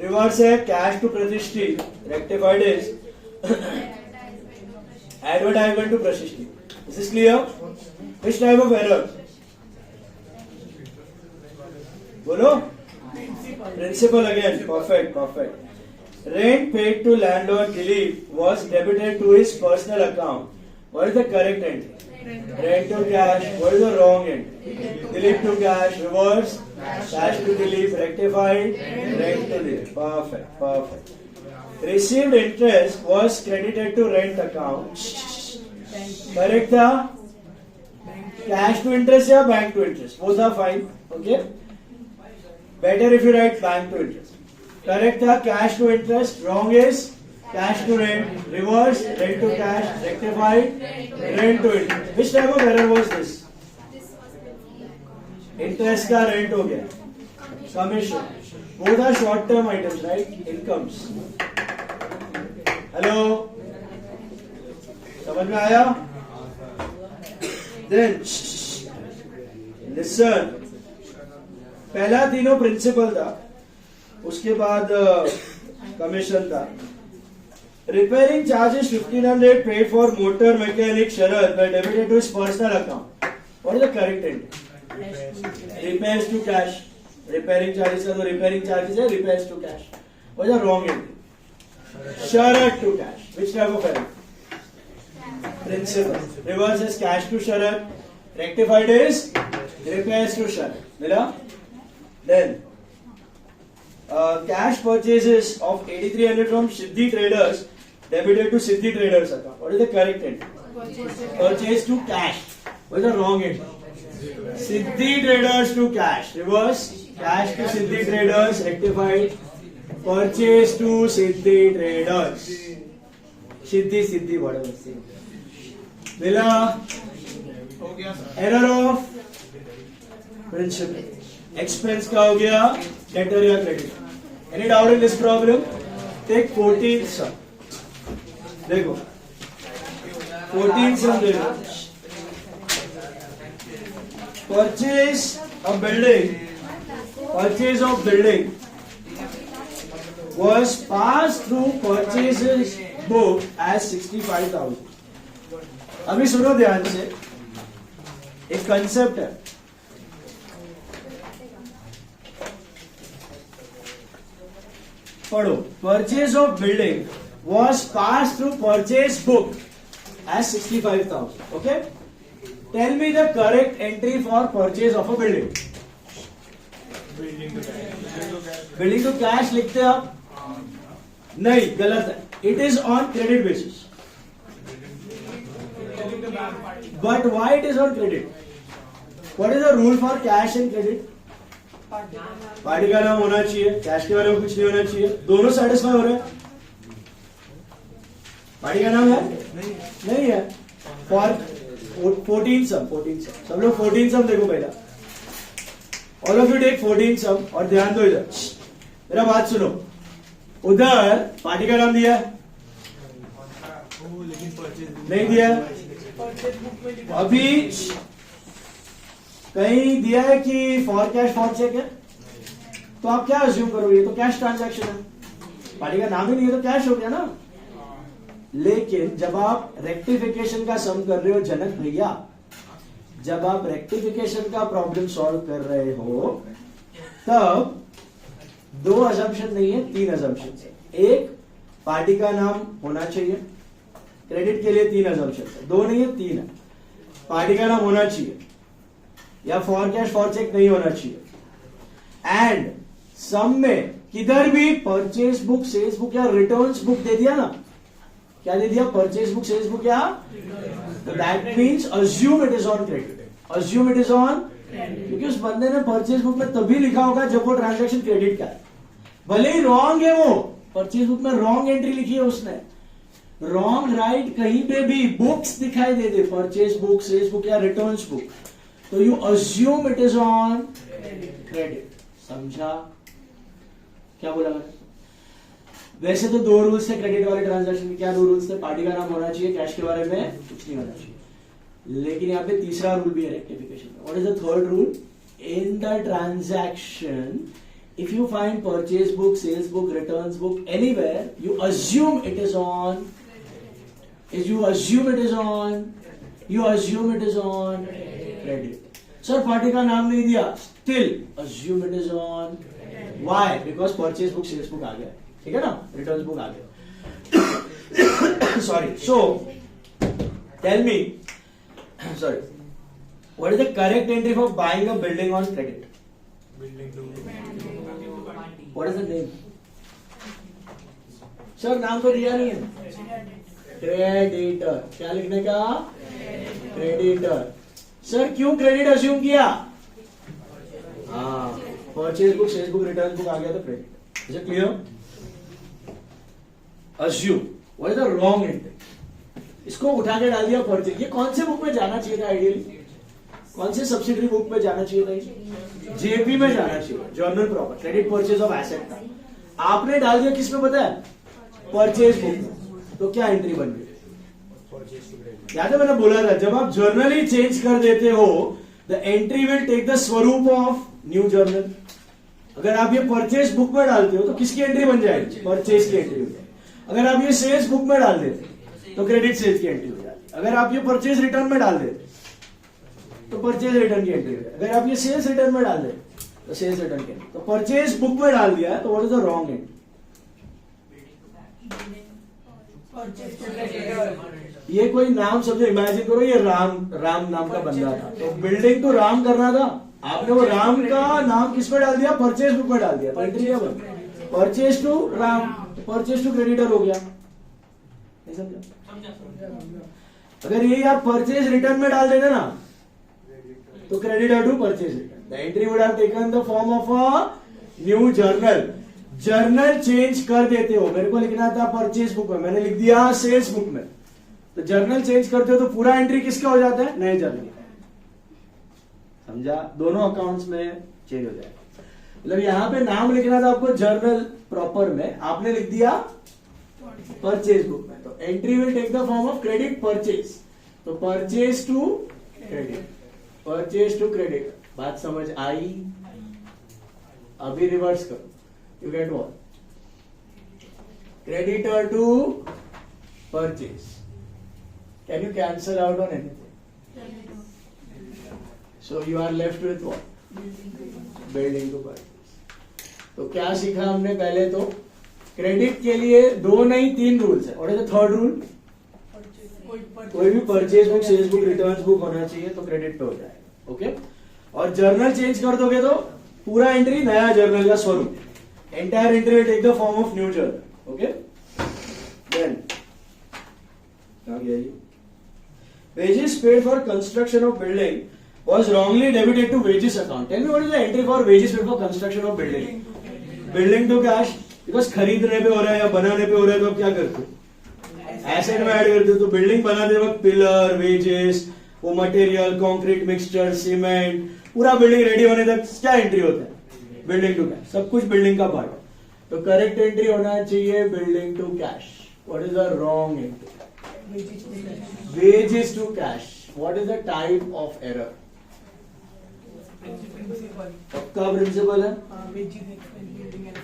Speaker 1: रिवर्स है cash to Pratishthi rectified is advertisement to Prashishti is this clear which type of error बोलो principle again perfect perfect rent paid to landlord Dilip was debited to his personal account What is the correct entry? Rent to cash. What is the wrong entry? Dilip to cash. Reverse. Cash to Dilip. Rectified. Rent to Dilip. Perfect. Perfect. Received interest was credited to rent account. Correct था? Cash to interest या bank to interest? Both are fine. Okay. Better if you write bank to interest. Correct था? Cash to interest. Wrong is cash to rent. Reverse. Rent to cash. Rectified. Rent to interest. Which type of error was this? Interest का rent हो गया. Commission. Both are short term items, right? Incomes. Hello. समझ में आया? Then listen. पहला तीनों principal था, उसके बाद कमीशन था. Repairing charges 1500 paid for motor mechanic Sharad were debited to his personal account. What is the correct entry? Repairs to cash. Repairing charges का तो repairing charges है, repairs to cash. What is the wrong entry? Sharad to cash. Which type of error? Principal. Reverse is cash to Sharad. Rectified is repairs to Sharad. मिला? Then cash purchases of 8300 from Siddhi Traders debited to Siddhi Traders account. What is the correct entry? Purchase to cash. What is the wrong entry? Siddhi Traders to cash. Reverse. Cash to Siddhi Traders. Rectified. Purchase to Siddhi Traders. Siddhi, whatever. Same. मिला?
Speaker 2: हो गया sir.
Speaker 1: Error of principal. Expense का हो गया debtor या credit. Any doubt in this problem? Take 14th sum. देखो 14th sum देखो. Purchase of building was passed through purchases book as 65,000. अभी सुनो ध्यान से, एक कंसेप्ट है. पढ़ो. Purchase of building was passed through purchase book as 65,000. Okay? Tell me the correct entry for purchase of a building. Building to cash लिखते हैं आप? नहीं, गलत है. It is on credit basis. But why it is on credit? What is the rule for cash and credit? Party का नाम होना चाहिए, कैश के बारे में कुछ नहीं होना चाहिए. दोनों सेटिस्फाई हो रहे हैं. पार्टी का नाम है? नहीं है. फॉर 14 सम. सब लोग 14 सम देखो पहला. ऑल ऑफ यू टेक 14 सम और ध्यान दो इधर. मेरा बात सुनो. उधर पार्टी का नाम दिया है? नहीं दिया. अभी कहीं दिया है कि फॉर कैश फॉर चेक है? तो आप क्या अज्यूम करोगे? तो कैश ट्रांजैक्शन है. पार्टी का नाम ही नहीं है तो कैश हो गया ना. लेकिन जब आप रेक्टिफिकेशन का सम कर रहे हो जनक भैया, जब आप रेक्टिफिकेशन का प्रॉब्लम सॉल्व कर रहे हो तब 2 अजम्पशन नहीं है, 3 अजम्पशन है. एक, पार्टी का नाम होना चाहिए. क्रेडिट के लिए 3 अजम्पशन है. 2 नहीं है, 3 है. पार्टी का नाम होना चाहिए या फॉर कैश फॉर चेक नहीं होना चाहिए. एंड सम में किधर भी परचेज बुक, सेल्स बुक या रिटर्न्स बुक दे दिया ना. क्या दे दिया? परचेज बुक, सेल्स बुक या. That means assume it is on credit. Assume it is on, क्योंकि उस बंदे ने परचेज बुक में तभी लिखा होगा जब वो ट्रांजैक्शन क्रेडिट का है. भले ही रॉन्ग है, वो परचेज बुक में रॉन्ग एंट्री लिखी है उसने. रॉन्ग राइट कहीं पे भी बुक्स दिखाई दे दे, परचेज बुक, सेल्स बुक या रिटर्न्स बुक, तो you assume it is on credit. समझा क्या बोला मैंने? वैसे तो 2 रूल्स थे क्रेडिट वाले ट्रांजैक्शन के. क्या 2 रूल्स थे? पार्टी का नाम होना चाहिए, कैश के बारे में कुछ नहीं होना चाहिए. लेकिन यहाँ पे तीसरा रूल भी है rectification. What is the third rule? In the transaction if you find purchase book, sales book, returns book anywhere, you assume it is on credit. Sir, party का नाम नहीं दिया, still assume it is on. Why? Because purchase book, sales book आ गया. ठीक है ना? Returns book आ गया. Sorry. So Tell me, sorry, what is the correct entry for buying a building on credit? What is the name? Sir नाम तो दिया नहीं है. क्रेडिटर. क्या लिखने का? क्रेडिटर. सर क्यों क्रेडिट अज्यूम किया? हाँ, purchase book, sales book, return book आ गया तो credit. Is it clear? Assume. What is the wrong entry? इसको उठा के डाल दिया परचेज. ये कौन से बुक में जाना चाहिए था आइडियली? कौन से सब्सिडरी बुक में जाना चाहिए था? जेपी में जाना चाहिए. Journal proper credit purchase of asset था. आपने डाल दिया किस में पता है? परचेज बुक में. तो क्या एंट्री बन गई? याद है मैंने बोला था जब आप जर्नली चेंज कर देते हो the entry will take the स्वरूप ऑफ न्यू जर्नल. अगर आप ये परचेज बुक में डालते हो तो किसकी एंट्री बन जाएगी? परचेज की एंट्री हो जाएगी. अगर आप ये सेल्स बुक में डाल देते तो क्रेडिट सेल्स की एंट्री हो जाती. अगर आप ये परचेज रिटर्न में डाल देते तो परचेज रिटर्न की एंट्री हो जाती. अगर आप ये सेल्स रिटर्न में डाल देते तो सेल्स रिटर्न की एंट्री. तो परचेज बुक में डाल दिया है तो what is the wrong entry? ये कोई नाम समझो, इमेजिन करो ये राम नाम का बंदा था तो बिल्डिंग तो राम करना था. आपने वो राम का नाम किस में डाल दिया? परचेज बुक में डाल दिया. तो एंट्री क्या बनी? Purchase to Ram, purchase to creditor हो गया. नहीं समझा? अगर ये आप परचेज रिटर्न में डाल देते ना तो creditor to purchase return. The entry would have taken the form of a new journal. Journal change कर देते हो. मेरे को लिखना था परचेज बुक में, मैंने लिख दिया सेल्स बुक में. तो जर्नल चेंज करते हो तो पूरा एंट्री किसका हो जाता है? नए जर्नल. समझा? दोनों अकाउंट्स में चेंज हो जाएगा. मतलब यहां पे नाम लिखना था आपको जर्नल प्रॉपर में, आपने लिख दिया परचेज बुक में. तो entry will take the form of credit purchase. तो purchase to credit, purchase to credit. बात समझ आई? अभी रिवर्स करो. You get what? Creditor to purchase. Can you cancel out on anything? So you are left with what? Building to purchase. तो क्या सीखा हमने? पहले तो क्रेडिट के लिए 2 नहीं 3 रूल्स है. और इज द थर्ड रूल? कोई भी purchase book, sales book, returns book होना चाहिए तो क्रेडिट पे हो जाएगा. ओके? और जर्नल चेंज कर दोगे तो पूरा एंट्री नया जर्नल का स्वरूप. Entire entry will take the form of new journal. Okay? Then, wages paid for construction of building was wrongly debited to wages account. Tell me what is the entry for wages paid for construction of building? Building to cash. Because खरीदने पे हो रहा है या बनाने पे हो रहा है तो आप क्या करते हो? एसेट में ऐड करते हो. तो बिल्डिंग बनाते वक्त पिलर, वेजेस, वो मटेरियल, कंक्रीट मिक्सचर, सीमेंट, पूरा बिल्डिंग रेडी होने तक क्या एंट्री होता है? Building to cash. सब कुछ बिल्डिंग का पार्ट है. तो करेक्ट एंट्री होना चाहिए building to cash. What is the wrong entry? Wages to cash. What is the type of error? पक्का प्रिंसिपल है.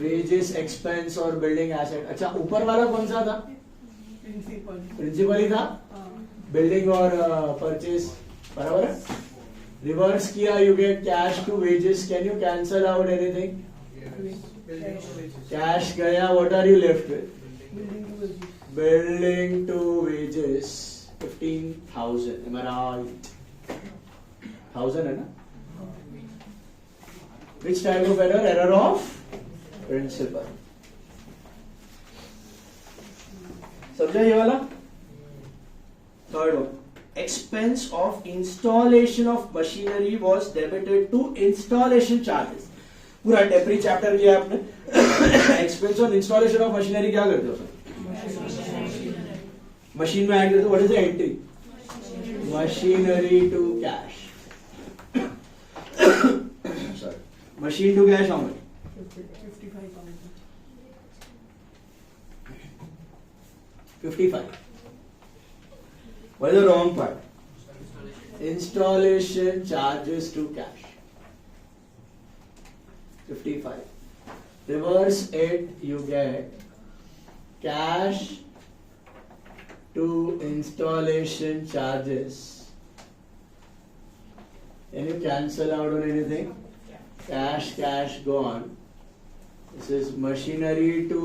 Speaker 1: वेजेस, एक्सपेंस और बिल्डिंग एसेट. अच्छा, ऊपर वाला कौन सा था? प्रिंसिपल ही था. बिल्डिंग और परचेज बराबर है. रिवर्स किया, you get cash to wages. Can you cancel out anything? Cash गया, what are you left with? Building to wages 15,000. Am I right? 1000 है ना? Which type of error? Error of principal. समझा ये वाला? Third one. Expense of installation of machinery was debited to installation charges. पूरा टेपरी chapter लिया आपने. Expense on installation of machinery क्या करते हो सर? मशीन में ऐड करते हो. What is the entry? Machinery to cash. Sorry, machine to cash. How much? 55. What is the wrong part? Installation charges to cash. 55. Reverse it, you get cash to installation charges. Can you cancel out on anything? Cash gone. This is machinery to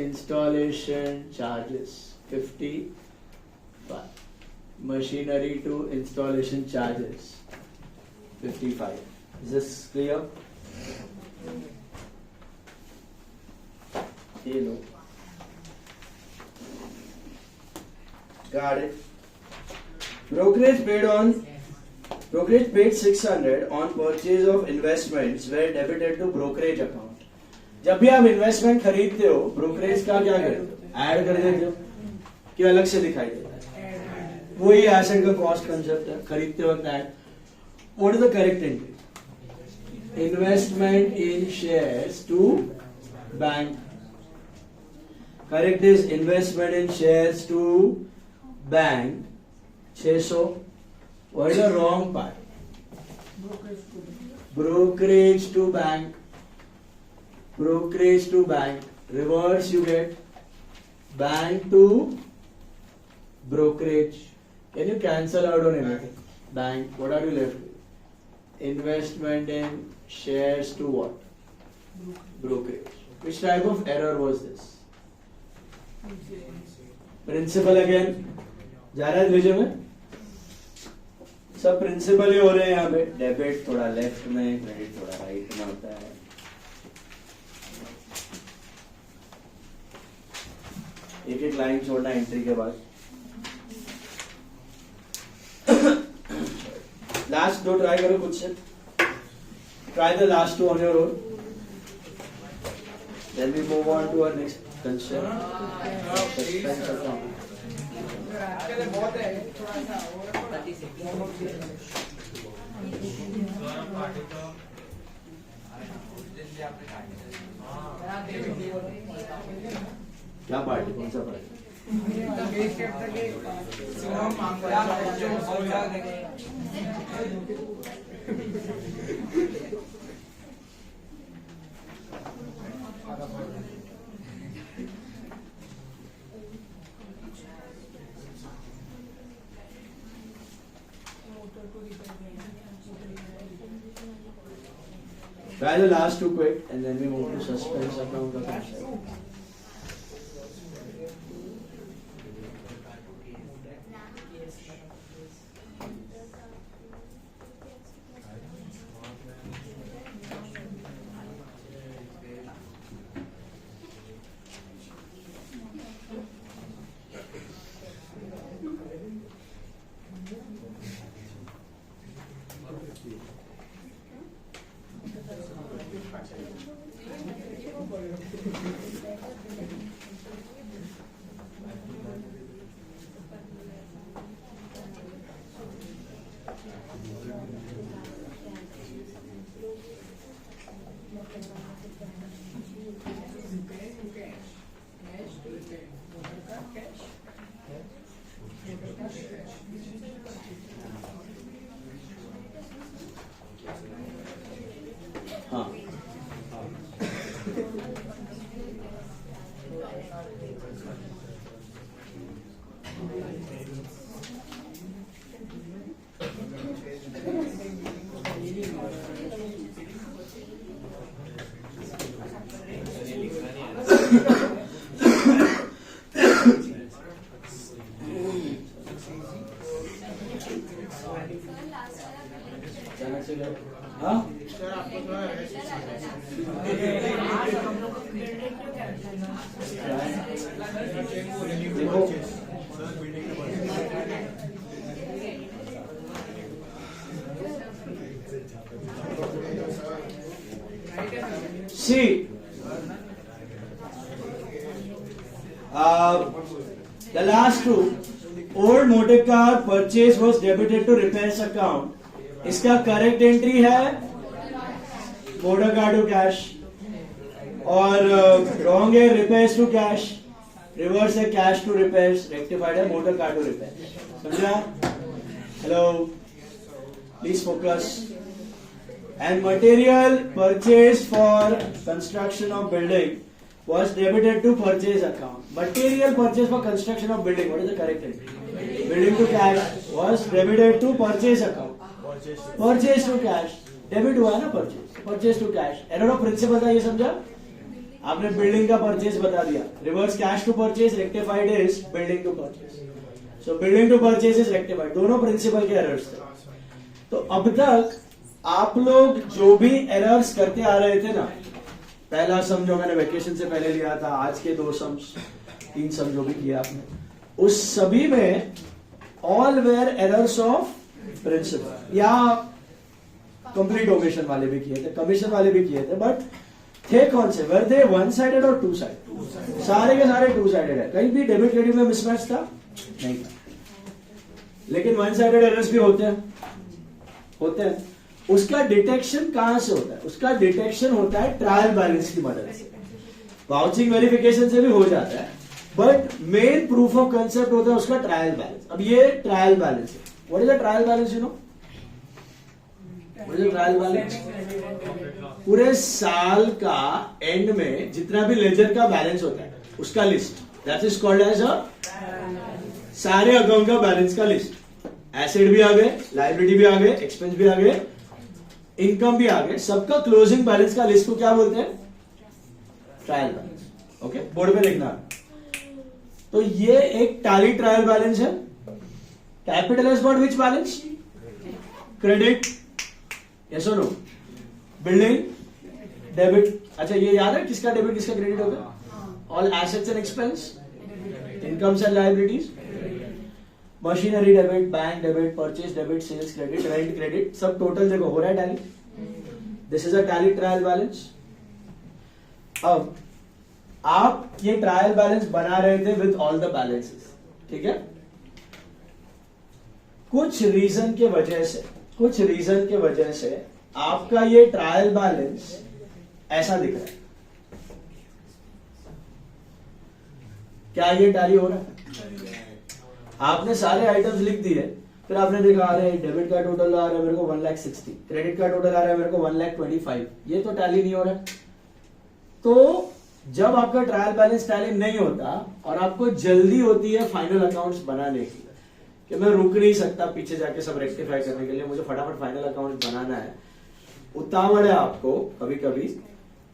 Speaker 1: installation charges. 55. Machinery to installation charges 55. Is this clear? No. Got it. Brokerage paid 600 on purchase of investments were debited to brokerage account. जब भी आप investment खरीदते हो brokerage का क्या करते हो? Add कर देते हो कि अलग से दिखाई देता है? वही एसेट का कॉस्ट कंसेप्ट है, खरीदते वक्त add. What is the correct entry? Investment in shares to bank. Correct is investment in shares to bank 600. What is the wrong part? Brokerage to bank. Brokerage to bank. Reverse you get bank to brokerage. Can you cancel out on anything? Bank. What are you left with? Investment in shares to what? Brokerage. Which type of error was this? Principal again. जा रहा है भेजे में? सब principal ही हो रहे हैं यहाँ पे. डेबिट थोड़ा लेफ्ट में, क्रेडिट थोड़ा राइट में होता है. एक एक लाइन छोड़ना एंट्री के बाद. लास्ट दो ट्राई करो खुद से. Try the last two on your own. Then we move on to our next concept.
Speaker 2: बहुत है थोड़ा सा
Speaker 1: क्या पार्टी? कौन सा party? Try the last two quick and then we move to suspense account of asset. See, the last two, old motor car purchase was debited to repairs account. इसका correct entry है motor car to cash और wrong है repairs to cash. Reverse है cash to repairs. Rectified है motor car to repair. समझा? Hello, please focus. And material purchased for construction of building was debited to purchase account. Material purchased for construction of building, what is the correct entry? Building to cash was debited to purchase account. Purchase to cash, debit हुआ है ना purchase. Purchase to cash. Error of principle था, ये समझा? आपने building का purchase बता दिया. Reverse cash to purchase, rectified is building to purchase. So building to purchase is rectified, दोनों प्रिंसिपल के एरर्स थे। तो अब तक आप लोग जो भी एरर्स करते आ रहे थे ना, पहला सम जो मैंने वेकेशन से पहले लिया था, आज के 2 सम्स, 3 सम जो भी किया आपने, उस सभी में all were errors of principle, या कंप्लीट ओमिशन वाले भी किए थे, कमीशन वाले भी किए थे, बट थे कौन से? वर दे वन साइडेड और टू साइड? सारे के सारे टू साइडेड है। कहीं भी डेबिट क्रेडिट में मिसमैच था? नहीं था। लेकिन वन साइडेड एरर्स भी होते हैं। उसका डिटेक्शन कहां से होता है? उसका डिटेक्शन होता है ट्रायल बैलेंस की मदद से। वाउचिंग वेरिफिकेशन से भी हो जाता है, but main proof of concept होता है उसका ट्रायल बैलेंस। अब ये ट्रायल बैलेंस है। What is the trial balance? You know what is the trial balance? पूरे साल का एंड में जितना भी लेजर का बैलेंस होता है उसका list, that is called as a, सारे अकाउंट का बैलेंस का लिस्ट। एसेट भी आ गए, लाइबिलिटी भी आ गए, एक्सपेंस भी आ गए, इनकम भी आ गए, सबका क्लोजिंग बैलेंस का लिस्ट को क्या बोलते हैं? Trial balance. ओके, बोर्ड पे लिखना। तो ये एक टैली ट्रायल बैलेंस है। Capital as for which balance? Credit, yes और नो? Building, debit. अच्छा, ये याद है किसका डेबिट किसका क्रेडिट होगा? All assets and expense, incomes and liabilities, machinery debit, bank debit, purchase debit, sales credit, rent credit, सब टोटल देखो हो रहा है tally. This is a tally trial balance. अब आप ये ट्रायल बैलेंस बना रहे थे विद ऑल द बैलेंसेस, ठीक है? कुछ रीजन के वजह से आपका ये ट्रायल बैलेंस ऐसा दिख रहा है। क्या ये टैली हो रहा है? आपने सारे आइटम्स लिख दिए, फिर आपने देखा अरे डेबिट का टोटल आ रहा है मेरे को 1,60,000, क्रेडिट का टोटल आ रहा है मेरे को 1,25,000, ये तो टैली नहीं हो रहा है। तो जब आपका ट्रायल बैलेंस टैली नहीं होता और आपको जल्दी होती है फाइनल अकाउंट्स बनाने की, कि मैं रुक नहीं सकता पीछे जाके सब रेक्टिफाई करने के लिए, मुझे फटाफट फाइनल अकाउंट बनाना है, उतावड़ है आपको कभी कभी,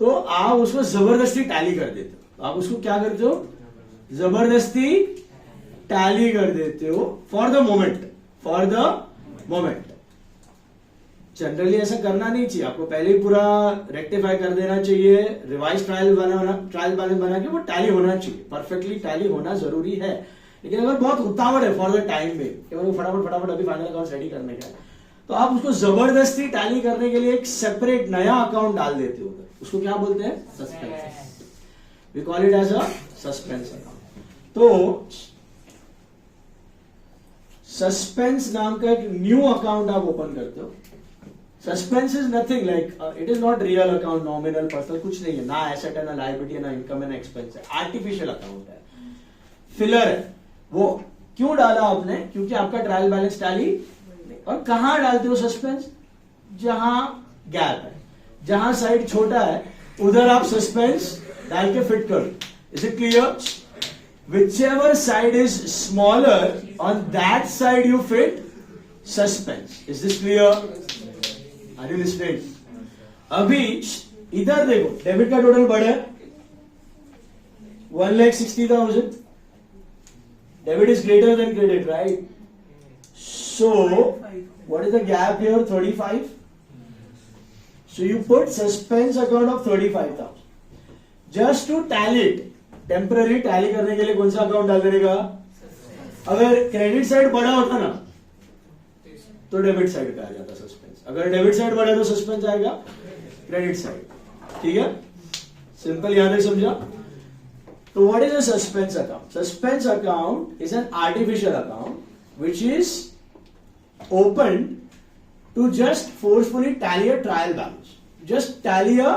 Speaker 1: तो आप उसको जबरदस्ती टैली कर देते हो। आप उसको क्या करते हो? जबरदस्ती टैली कर देते हो फॉर द मोमेंट। जनरली ऐसा करना नहीं चाहिए, आपको पहले ही पूरा रेक्टिफाई कर देना चाहिए, रिवाइज ट्रायल बैलेंस बना के वो टैली होना चाहिए, परफेक्टली टैली होना जरूरी है। लेकिन अगर बहुत उतावड़ है फॉर द टाइम में कि मेरे को फटाफट अभी फाइनल अकाउंट रेडी करने का है, तो आप उसको जबरदस्ती टैली करने के लिए एक सेपरेट नया अकाउंट डाल देते हो। उसको क्या बोलते हैं? Suspense. We call it as a suspense account. तो सस्पेंस नाम का एक न्यू अकाउंट आप ओपन करते हो। Suspense is nothing like, it is not real account, nominal, personal, कुछ नहीं है, ना एसेट है, ना लायबिलिटी है, ना इनकम है, ना एक्सपेंस है, आर्टिफिशियल अकाउंट है, फिलर है। वो क्यों डाला आपने? क्योंकि आपका ट्रायल बैलेंस टैली। और कहां डालते हो सस्पेंस? जहां गैप है, जहां साइड छोटा है, उधर आप सस्पेंस डाल के फिट करो। Is it clear? Whichever side is smaller, on that side you fit suspense. Is this clear? Are you listening? अभी इधर देखो, डेबिट का टोटल बढ़ा है 1,60,000. Debit is greater than credit, right? So, what is the gap here? 35. So you put suspense account of 35,000. Just to tally it. Temporary tally करने के लिए कौन सा अकाउंट डाल देने का? अगर क्रेडिट साइड बड़ा होता ना तो डेबिट साइड पे आ जाता सस्पेंस, अगर डेबिट साइड बड़ा तो सस्पेंस आएगा क्रेडिट साइड। ठीक है, सिंपल, याद है, समझा? तो what is a suspense account? Suspense account is an artificial account which is open to just forcefully tally a trial balance. Just tally a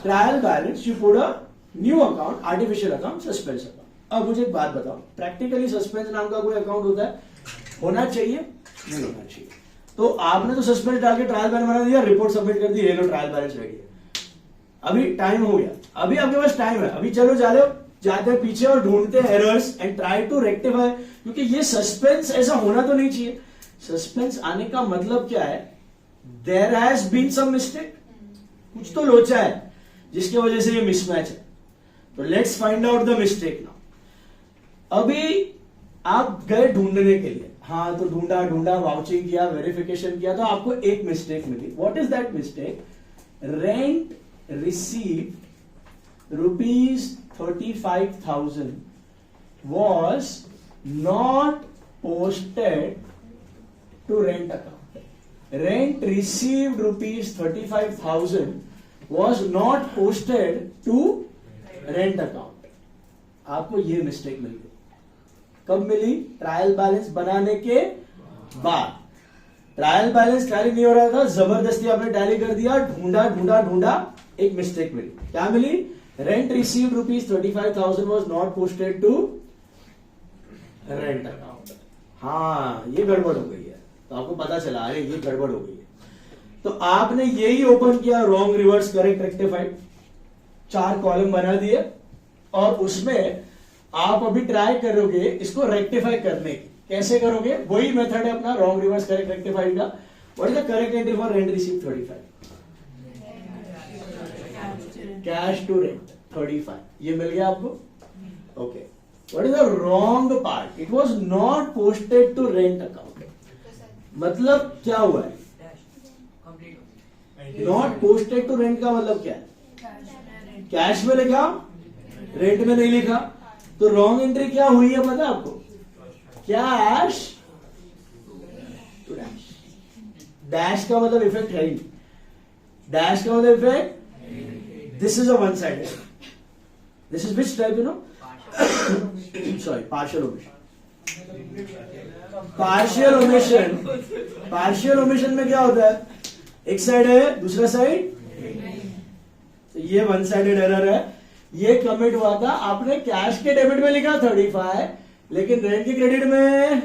Speaker 1: trial balance, you put a new account, artificial account, suspense account. अब मुझे एक बात बताओ, practically suspense नाम का कोई account होता है? होना चाहिए? नहीं होना चाहिए। तो आपने तो सस्पेंस डाल के ट्रायल बैलेंस बना दिया, रिपोर्ट सबमिट कर दी, ये लो ट्रायल बैलेंस रेडी है। अभी टाइम हो गया, अभी आपके पास टाइम है, अभी चलो जाते पीछे और ढूंढते हैं errors and try to rectify, क्योंकि ये सस्पेंस ऐसा होना तो नहीं चाहिए। सस्पेंस आने का मतलब क्या है? There has been some mistake, कुछ तो लोचा है जिसकी वजह से ये मिसमैच है। तो let's find out the mistake now. अभी आप गए ढूंढने के लिए, हाँ तो ढूंढा ढूंढा, वाउचिंग किया, वेरिफिकेशन किया, तो आपको एक मिस्टेक मिली. What is that mistake? Rent receive rupees 35,000 was not posted to rent account. Rent received rupees 35,000 was not posted to rent account. आपको ये मिस्टेक मिल गई. कब मिली? ट्रायल बैलेंस बनाने के बाद. ट्रायल बैलेंस टैली नहीं हो रहा था, जबरदस्ती आपने टैली कर दिया, ढूंढा ढूंढा ढूंढा, एक मिस्टेक मिली. क्या मिली? Rent received rupees 35,000 was not posted to rent account. हाँ, ये गड़बड़ हो गई है. तो आपको पता चला अरे ये गड़बड़ हो गई है. तो आपने यही ओपन किया, wrong, reverse, correct, rectified, 4 column बना दिए, और उसमें आप अभी ट्राई करोगे इसको रेक्टिफाई करने की. कैसे करोगे? वही मेथड है अपना, रॉन्ग, रिवर्स, करेक्ट, रेक्टिफाइड का. What is the correct entry for rent receive 35? Cash to rent 35. ये मिल गया आपको. Okay. What is the wrong part? It was not posted to rent account. मतलब क्या हुआ है? नॉट पोस्टेड टू रेंट का मतलब क्या है? कैश में लिखा, रेंट में नहीं लिखा. तो रॉन्ग एंट्री क्या हुई है पता है आपको? Cash to dash. डैश का मतलब इफेक्ट है ही. डैश का मतलब effect. This is a one-sided. This is which type, you know? Sorry, partial omission. Partial omission. Partial omission में क्या होता है? एक साइड है, दूसरा साइड. तो ये one-sided error है. ये कमिट हुआ था, आपने कैश के डेबिट में लिखा 35, लेकिन रेंट के क्रेडिट में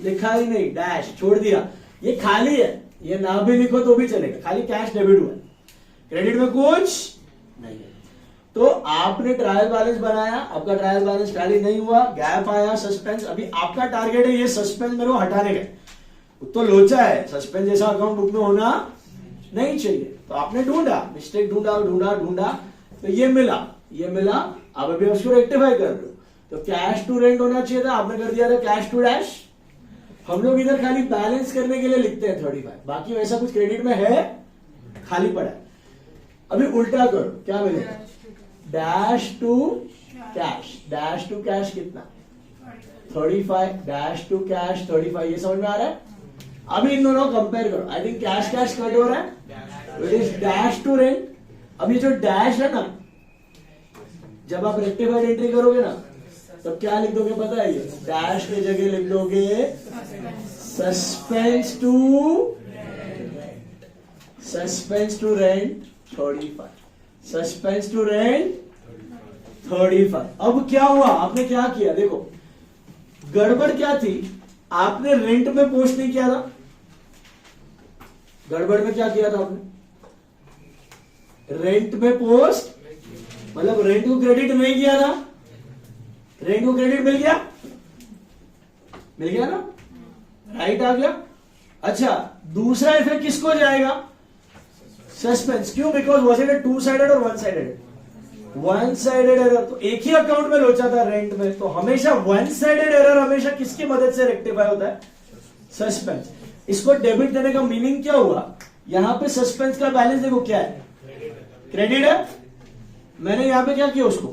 Speaker 1: लिखा ही नहीं, डैश छोड़ दिया. ये खाली है, ये ना भी लिखो तो भी चलेगा, खाली कैश डेबिट हुआ, क्रेडिट में कुछ नहीं है. तो आपने ट्रायल बैलेंस बनाया, आपका ट्रायल बैलेंस टैली नहीं हुआ, गैप आया, सस्पेंस. अभी आपका टारगेट है ये सस्पेंस मेरे को हटाने का. तो लोचा है, सस्पेंस जैसा अकाउंट बुक में होना नहीं चाहिए. तो आपने ढूंढा, मिस्टेक ढूंढा ढूंढा ढूंढा, तो ये मिला, ये मिला. अब अभी उसको रेक्टिफाई कर रहे हो. तो कैश टू रेंट होना चाहिए था, आपने कर दिया था कैश टू डैश. हम लोग इधर खाली बैलेंस करने के लिए लिखते हैं 35, बाकी वैसा कुछ क्रेडिट में है, खाली पड़ा है. अभी उल्टा करो, क्या मिलेगा? Dash to cash. Dash to cash कितना? 35. Dash to cash 35. ये समझ में आ रहा है? अभी इन दोनों कंपेयर करो. I think cash cash cut हो रहा है. It is dash to rent. अभी जो डैश है ना, जब आप रेक्टिफाइड एंट्री करोगे ना, तो क्या लिख दोगे पता है? ये डैश की जगह लिख दोगे suspense to rent 35. Suspense to rent 35. अब क्या हुआ? आपने क्या किया? देखो गड़बड़ क्या थी, आपने रेंट में पोस्ट नहीं किया था. गड़बड़ में क्या किया था आपने? रेंट में पोस्ट, मतलब रेंट को क्रेडिट नहीं किया था. रेंट को क्रेडिट मिल गया, मिल गया ना, राइट आ गया. अच्छा, दूसरा इफेक्ट किसको जाएगा? सस्पेंस. क्यों? Because was it a two sided और one sided? One sided error. तो एक ही अकाउंट में लोचा था रेंट में, तो हमेशा वन साइडेड एरर हमेशा किसकी मदद से रेक्टिफाई होता है? सस्पेंस. इसको डेबिट देने का मीनिंग क्या हुआ? यहां पे सस्पेंस का बैलेंस देखो क्या है? क्रेडिट है. मैंने यहां पे क्या किया उसको,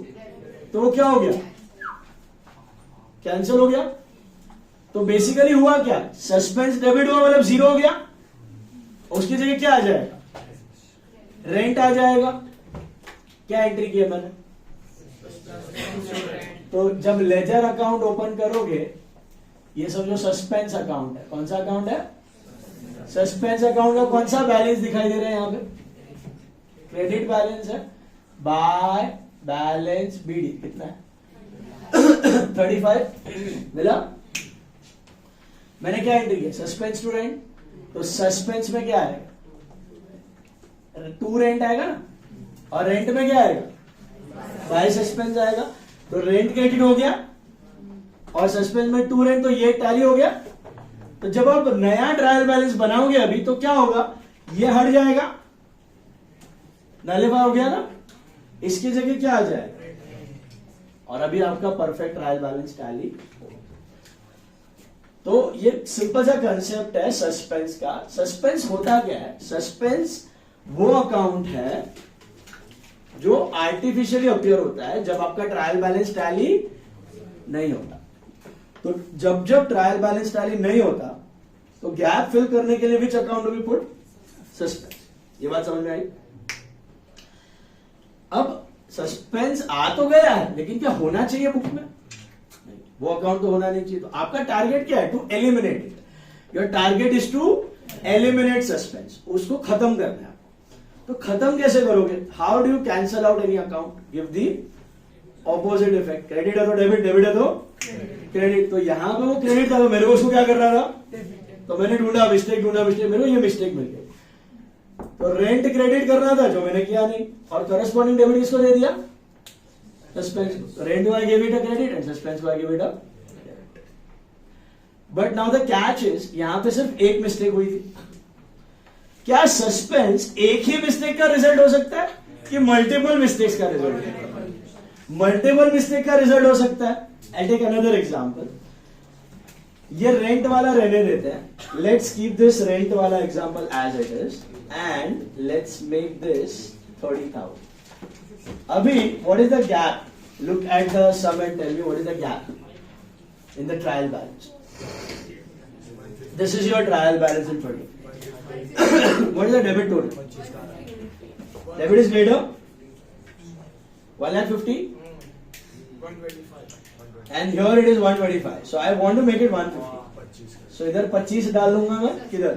Speaker 1: तो वो क्या हो गया? कैंसिल हो गया. तो बेसिकली हुआ क्या? सस्पेंस डेबिट हुआ, मतलब 0 हो गया. उसकी जगह क्या आ जाएगा? रेंट आ जाएगा. क्या एंट्री किया मैंने? तो जब लेजर अकाउंट ओपन करोगे, ये समझो सस्पेंस अकाउंट है. कौन सा अकाउंट है? सस्पेंस अकाउंट का कौन सा बैलेंस दिखाई दे रहा है यहां पे? क्रेडिट बैलेंस है. बाय बैलेंस बीडी कितना है? 35 मिला. मैंने क्या एंट्री किया? Suspense to rent. तो सस्पेंस में क्या आएगा? टू रेंट आएगा ना, और रेंट में क्या आएगा? बाय सस्पेंस आएगा. तो रेंट क्रेडिट हो गया और सस्पेंस में टू रेंट, तो ये टैली हो गया. तो जब आप नया ट्रायल बैलेंस बनाओगे अभी, तो क्या होगा? ये हट जाएगा, नलिफाई हो गया ना. इसकी जगह क्या आ जाएगा? और अभी आपका परफेक्ट ट्रायल बैलेंस टैली. तो ये सिंपल सा कंसेप्ट है सस्पेंस का। सस्पेंस होता क्या है? सस्पेंस वो अकाउंट है जो आर्टिफिशियली अपीयर होता है जब आपका ट्रायल बैलेंस टैली नहीं होता। तो जब जब ट्रायल बैलेंस टैली नहीं होता तो गैप फिल करने के लिए which account will be put? Suspense. ये बात समझ में आई? अब सस्पेंस आ तो गया है, लेकिन क्या होना चाहिए बुक में? वो अकाउंट तो होना नहीं चाहिए। तो आपका टारगेट क्या है? To eliminate it. Your target is to eliminate suspense. उसको खत्म करना है। तो खत्म कैसे करोगे? How do you cancel out any account? Give the opposite effect. Credit है तो डेबिट, डेबिट है तो क्रेडिट। तो यहां पे वो क्रेडिट था तो मेरे को उसको क्या कर रहा था? तो मैंने ढूंढा मिस्टेक, मेरे को ये मिस्टेक मिल गई। तो रेंट क्रेडिट करना था जो मैंने किया नहीं, और करस्पॉन्डिंग डेबिट किसको दे दिया? सस्पेंस। रेंट को I give it a credit and suspense को I give it a debit. But now the catch is, यहां पे सिर्फ एक मिस्टेक हुई थी। क्या सस्पेंस एक ही मिस्टेक का रिजल्ट हो सकता है कि मल्टीपल मिस्टेक्स का रिजल्ट है? मल्टीपल मिस्टेक का रिजल्ट हो सकता है। I take another example. ये रेंट वाला रहने देते हैं। लेट्स कीप दिस रेंट वाला example as it is and let's make this 30,000। अभी what is the gap? Look at the sum and tell me what is the gap in the trial balance. This is your trial balance in 30. What is the debit total? Debit is greater 1,50,000 and here it is 125. So I want to make it 150. So इधर 25 डाल दूंगा मैं। किधर?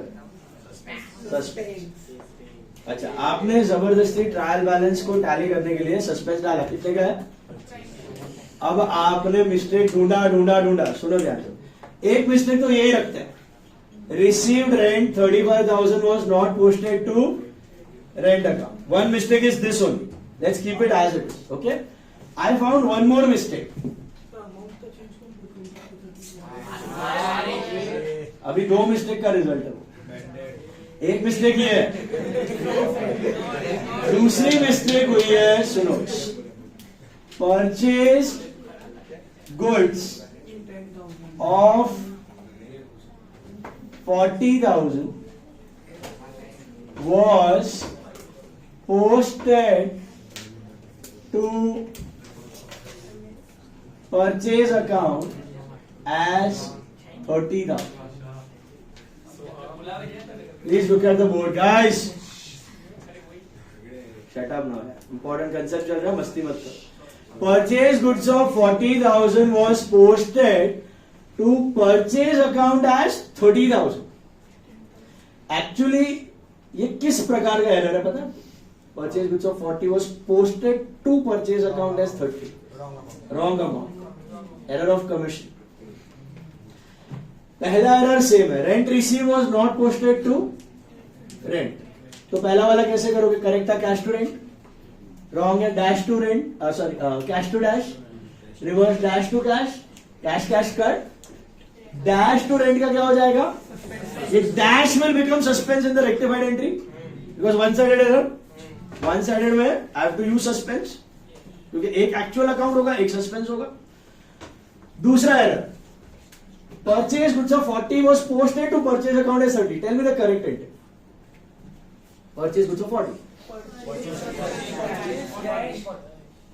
Speaker 1: Suspense. अच्छा, आपने जबरदस्ती trial balance को tally करने के लिए सस्पेंस डाला। कितने का है? अब आपने मिस्टेक ढूंढा। सुनो ध्यान से। एक मिस्टेक तो यही रखते हैं, received rent 35,000 was not posted to rent account. One mistake is this only. Let's keep it as it is. Okay. I found one more mistake. अभी दो मिस्टेक का रिजल्ट है। एक मिस्टेक ये है, दूसरी मिस्टेक हुई है, सुनो, purchased goods of 40,000 was posted to purchase account as 30,000. Please look at the board, guys. Shut up now. Important concept चल रहा है, मस्ती मत करो। Purchase goods of 40,000 was posted to purchase account as 30,000. Actually ये किस प्रकार का एरर है पता है? Purchase goods of 40 was posted to purchase account as 30. Wrong amount. Error of commission. पहला एरर सेम है। Rent receive was not posted to rent. तो पहला वाला कैसे करोगे? करेक्ट था कैश टू रेंट, रॉन्ग है dash to rent, sorry cash to dash, reverse dash to cash, cash cash cut, dash to rent का क्या हो जाएगा? ये dash will become suspense in the rectified entry because one sided error. One sided में I have to use suspense क्योंकि एक actual account होगा, एक सस्पेंस होगा। दूसरा error, purchase goods of 40 was posted to purchase account as 30. Tell me the correct entry. Purchase goods of 40.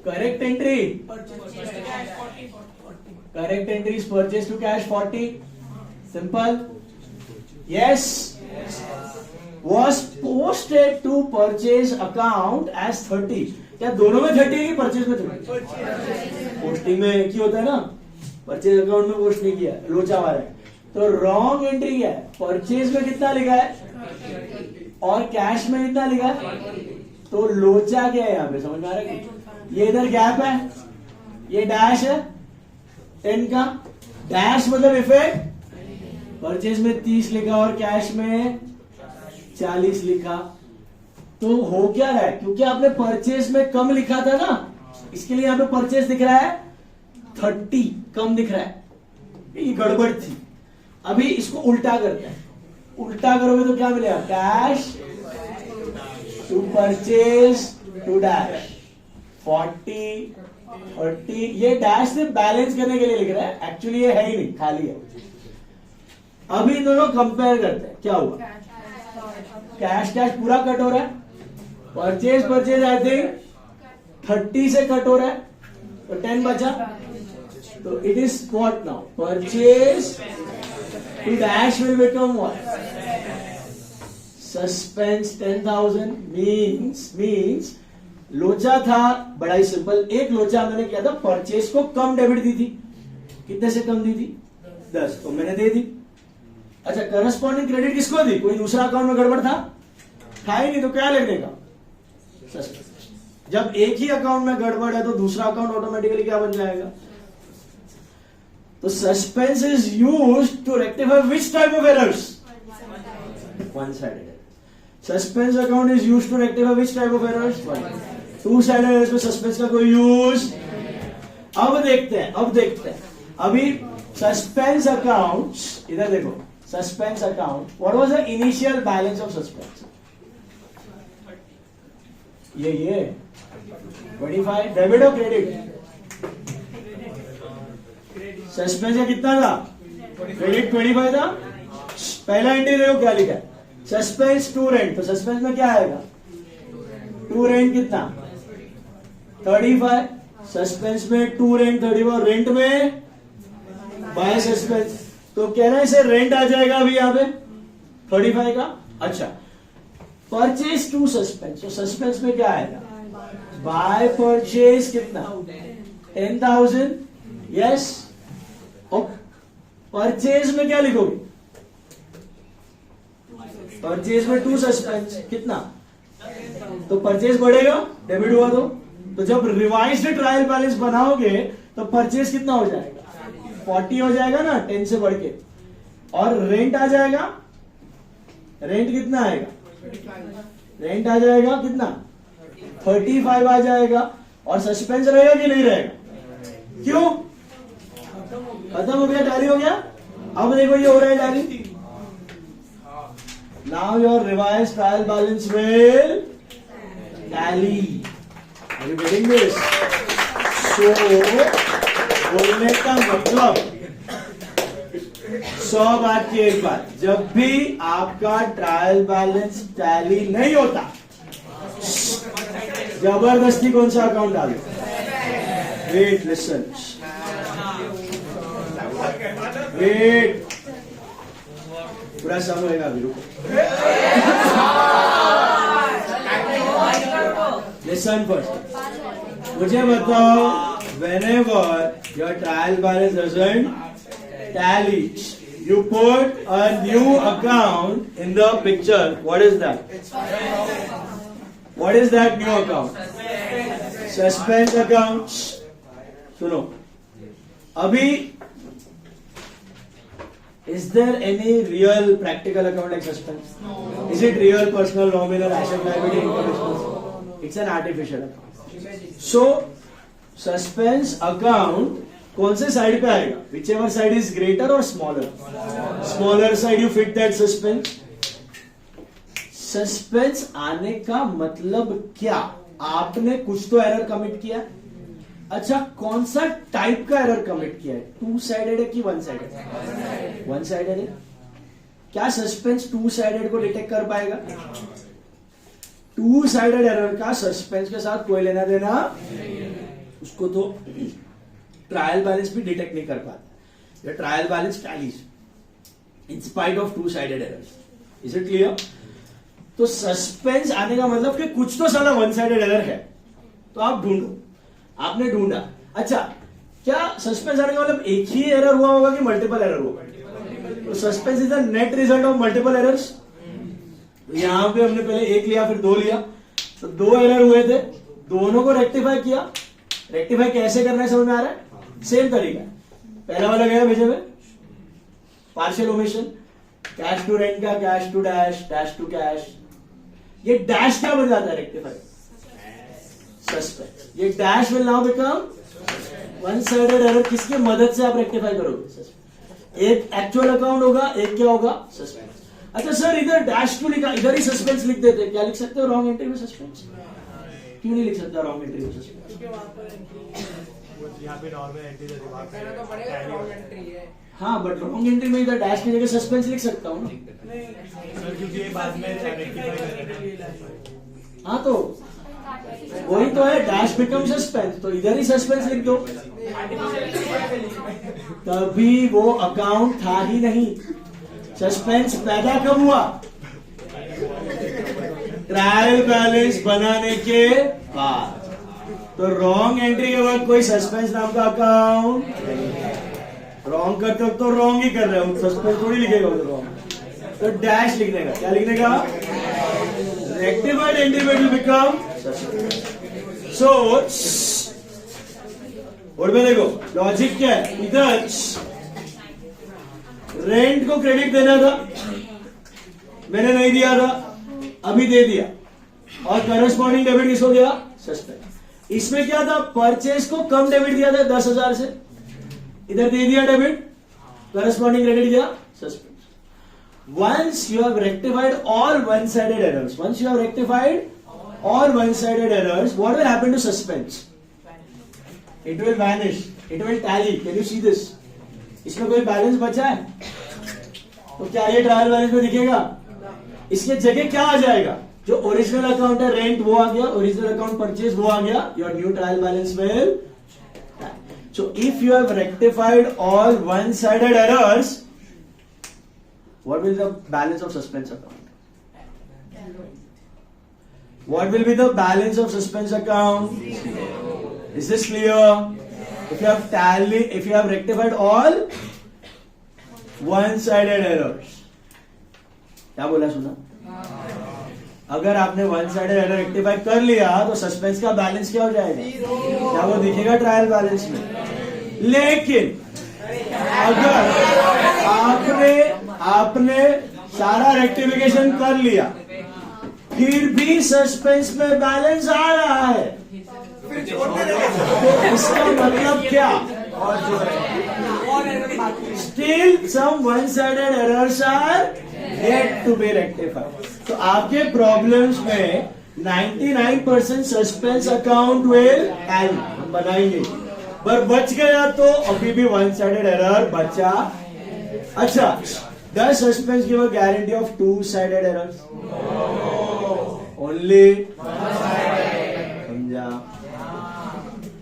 Speaker 1: Correct entry. Correct entry is purchase to cash 40. Simple. Yes. Was posted to purchase account as 30. क्या दोनों में 30 है कि purchase में 30? Posting में एक ही होता है ना, परचेज अकाउंट में पोस्ट नहीं किया, लोचा मारा है। तो रॉन्ग एंट्री क्या है? परचेज में कितना लिखा है और कैश में कितना लिखा है? तो लोचा क्या है यहाँ पे? समझ में आ रहा है? ये इधर गैप है, ये डैश है 10 का। डैश मतलब इफेक्ट, परचेज में 30 लिखा और कैश में 40 लिखा। तो हो क्या रहा है? क्योंकि आपने परचेज में कम लिखा था ना, इसके लिए यहाँ पे परचेज दिख रहा है 30, कम दिख रहा है। ये गड़बड़ थी। अभी इसको उल्टा करते हैं। उल्टा करोगे तो क्या मिलेगा? Cash to purchase to dash 40 30। ये डैश से बैलेंस करने के लिए लिख रहा है, एक्चुअली ये है ही नहीं, खाली है। अभी इन दोनों कंपेयर करते हैं, क्या हुआ? कैश कैश पूरा कट हो रहा है, परचेज आई थिंक 30 से कट हो रहा है, तो 10 बचा, तो it is what now? Purchase to dash will become what? Suspense 10,000 means लोचा था, बड़ा ही सिंपल, एक लोचा मैंने किया था, परचेज को कम डेबिट दी थी, कितने से कम दी थी? 10, तो मैंने दे दी। अच्छा, करस्पॉन्डिंग क्रेडिट किसको दी? कोई दूसरा अकाउंट में गड़बड़ था ही नहीं, तो क्या लिखने का? सस्पेंस। जब एक ही अकाउंट में गड़बड़ है तो दूसरा अकाउंट ऑटोमेटिकली क्या बन जाएगा? तो suspense is used to rectify which type of errors? One sided. Suspense account is used to rectify which type of errors? Two sided errors में सस्पेंस का कोई यूज। अब देखते हैं अभी सस्पेंस अकाउंट्स, इधर देखो, suspense account, what was the initial balance of suspense? ये 25, डेबिट और क्रेडिट? सस्पेंस का कितना था? क्रेडिट 25 था। पहला एंट्री देखो क्या लिखा है, सस्पेंस टू रेंट, तो सस्पेंस में क्या आएगा? टू रेंट कितना? 35। सस्पेंस में टू रेंट 35, रेंट में बाय सस्पेंस, तो कहना है इसे रेंट आ जाएगा अभी यहाँ पे 35 का। अच्छा, परचेज टू सस्पेंस, तो सस्पेंस में क्या आएगा? बाय परचेज कितना? 10,000, यस। और परचेज में क्या लिखोगे? परचेज में टू सस्पेंस कितना? तो परचेज बढ़ेगा, डेबिट हुआ तो जब रिवाइज्ड ट्रायल बैलेंस बनाओगे तो परचेज कितना हो जाएगा? 40 हो जाएगा ना, 10 से बढ़ के। और रेंट आ जाएगा, रेंट कितना आएगा? रेंट आ जाएगा कितना? 35 आ जाएगा। और सस्पेंस रहेगा कि नहीं रहेगा? क्यों? खत्म हो गया, टैली हो गया। अब देखो ये हो रहा है tally. Now your revised trial balance will tally. Are you getting this? So, बोलने का मतलब 100 बात की एक बात, जब भी आपका ट्रायल बैलेंस टैली नहीं होता, जबरदस्ती कौन सा अकाउंट डालो? वेट, लिसन, वेट, पूरा सम होगा अभी, रुको। लिसन फर्स्ट, मुझे बताओ, whenever your trial balance doesn't tally, you put a new account in the picture. What is that? What is that new account? Suspense accounts. सुनो, अभी is there any real practical account like suspense? No. Is it real personal, nominal, asset, liability, income, expense? It's an artificial account. So suspense account कौन से side पे आएगा? Whichever side is greater or smaller. Smaller side you fit that suspense. Suspense आने का मतलब क्या? आपने कुछ तो एरर कमिट किया। अच्छा, कौन सा टाइप का एरर कमिट किया है? टू साइडेड है कि वन साइडेड? वन साइडेड है। क्या सस्पेंस टू साइडेड को डिटेक्ट कर पाएगा? टू साइडेड एरर का सस्पेंस के साथ कोई लेना देना, उसको तो ट्रायल बैलेंस भी डिटेक्ट नहीं कर पाता। ये trial balance tallies in spite of two sided errors. Is it clear? तो सस्पेंस आने का मतलब कि कुछ तो साला वन साइडेड एरर है, तो आप ढूंढो। आपने ढूंढा। अच्छा, क्या सस्पेंस आने का मतलब एक ही एरर हुआ होगा कि मल्टीपल एरर होगा? तो suspense is the net result of multiple errors. यहां पे हमने पहले एक लिया, फिर दो लिया, तो दो एरर हुए थे, दोनों को रेक्टिफाई किया। रेक्टिफाई कैसे करना है समझ में आ रहा है? सेम तरीका। पहला वाला गया भेजे में partial omission, cash to rent का cash to dash, dash to cash. ये डैश क्या बन जाता है? Rectify suspense. ये dash will now become one sided error. किसकी मदद से आप रेक्टिफाई करोगे? एक एक्चुअल अकाउंट होगा, एक क्या होगा? सस्पेंस। अच्छा सर, इधर डैश क्यों लिखा? इधर ही सस्पेंस लिख देते। क्या लिख सकते हो रॉन्ग एंट्री में सस्पेंस? क्यों नहीं लिख सकता रॉन्ग एंट्री में सस्पेंस?
Speaker 4: यहाँ पे नॉर्मल एंट्री है वहाँ पे
Speaker 2: मेरा तो बड़ेगा रॉन्ग एंट्री है।
Speaker 1: हाँ बट रॉन्ग एंट्री में इधर डैश की जगह सस्पेंस लिख सकता हूँ ना।
Speaker 4: सर क्योंकि ये बाद में रेक्टिफाई करेंगे।
Speaker 1: हाँ तो वही तो है, डैश बिकम सस्पेंस, तो इधर ही सस्पेंस लिख दो। तभी वो अकाउंट था ही नहीं, सस्पेंस पैदा कब हुआ? ट्रायल बैलेंस बनाने के बाद। तो रॉन्ग एंट्री के बाद कोई सस्पेंस नाम का अकाउंट, रॉन्ग करते वक्त तो रॉन्ग ही कर रहे हो, सस्पेंस थोड़ी लिखेगा उधर रॉन्ग, तो डैश लिखने का। क्या लिखने का? Rectified entry will become suspense. So और में देखो लॉजिक क्या है, इधर रेंट को क्रेडिट देना था, मैंने नहीं दिया था, अभी दे दिया, और करस्पॉन्डिंग डेबिट किसको दिया? सस्पेंस। इसमें क्या था, परचेज को कम डेबिट दिया था 10,000 से, इधर दे दिया डेबिट, करस्पॉन्डिंग क्रेडिट दिया, suspense. Once you have rectified all one-sided errors, what will happen to suspense? It will vanish. It will tally. Can you see this? इसमें कोई बैलेंस बचा है? तो क्या ये ट्रायल बैलेंस में दिखेगा? इसके जगह क्या आ जाएगा? जो ओरिजिनल अकाउंट है रेंट वो आ गया, ओरिजिनल अकाउंट परचेज वो आ गया, your new trial balance will. So if you have rectified all one-sided errors, what will the balance of suspense account? What will be the balance of suspense account? Is this clear? If you have rectified all one-sided errors. क्या बोला सुना? अगर आपने one-sided error rectify कर लिया तो suspense का balance क्या हो जाएगा? क्या वो दिखेगा ट्रायल बैलेंस में? लेकिन अगर आपने सारा रेक्टिफिकेशन कर लिया फिर भी सस्पेंस में बैलेंस आ रहा है, तो इसका मतलब क्या? Still some one sided errors are yet to be rectified. तो आपके प्रॉब्लम्स में 99% सस्पेंस अकाउंट विल टैली, हम बनाएंगे, पर बच गया तो अभी भी वन साइडेड एरर बचा। अच्छा, does suspense give a guarantee of two-sided errors? Only समझा?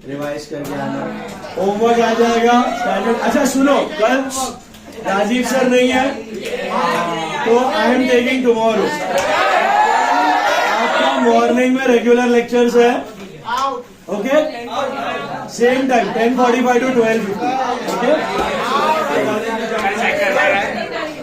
Speaker 1: रिवाइज करके आना, होमवर्क आ जाएगा स्टैंडर्ड। अच्छा सुनो, कल राजीव सर नहीं है तो आई एम टेकिंग टुमारो। आपका मॉर्निंग में रेगुलर लेक्चर्स है, okay? Same time 10:45 to 12:50, okay?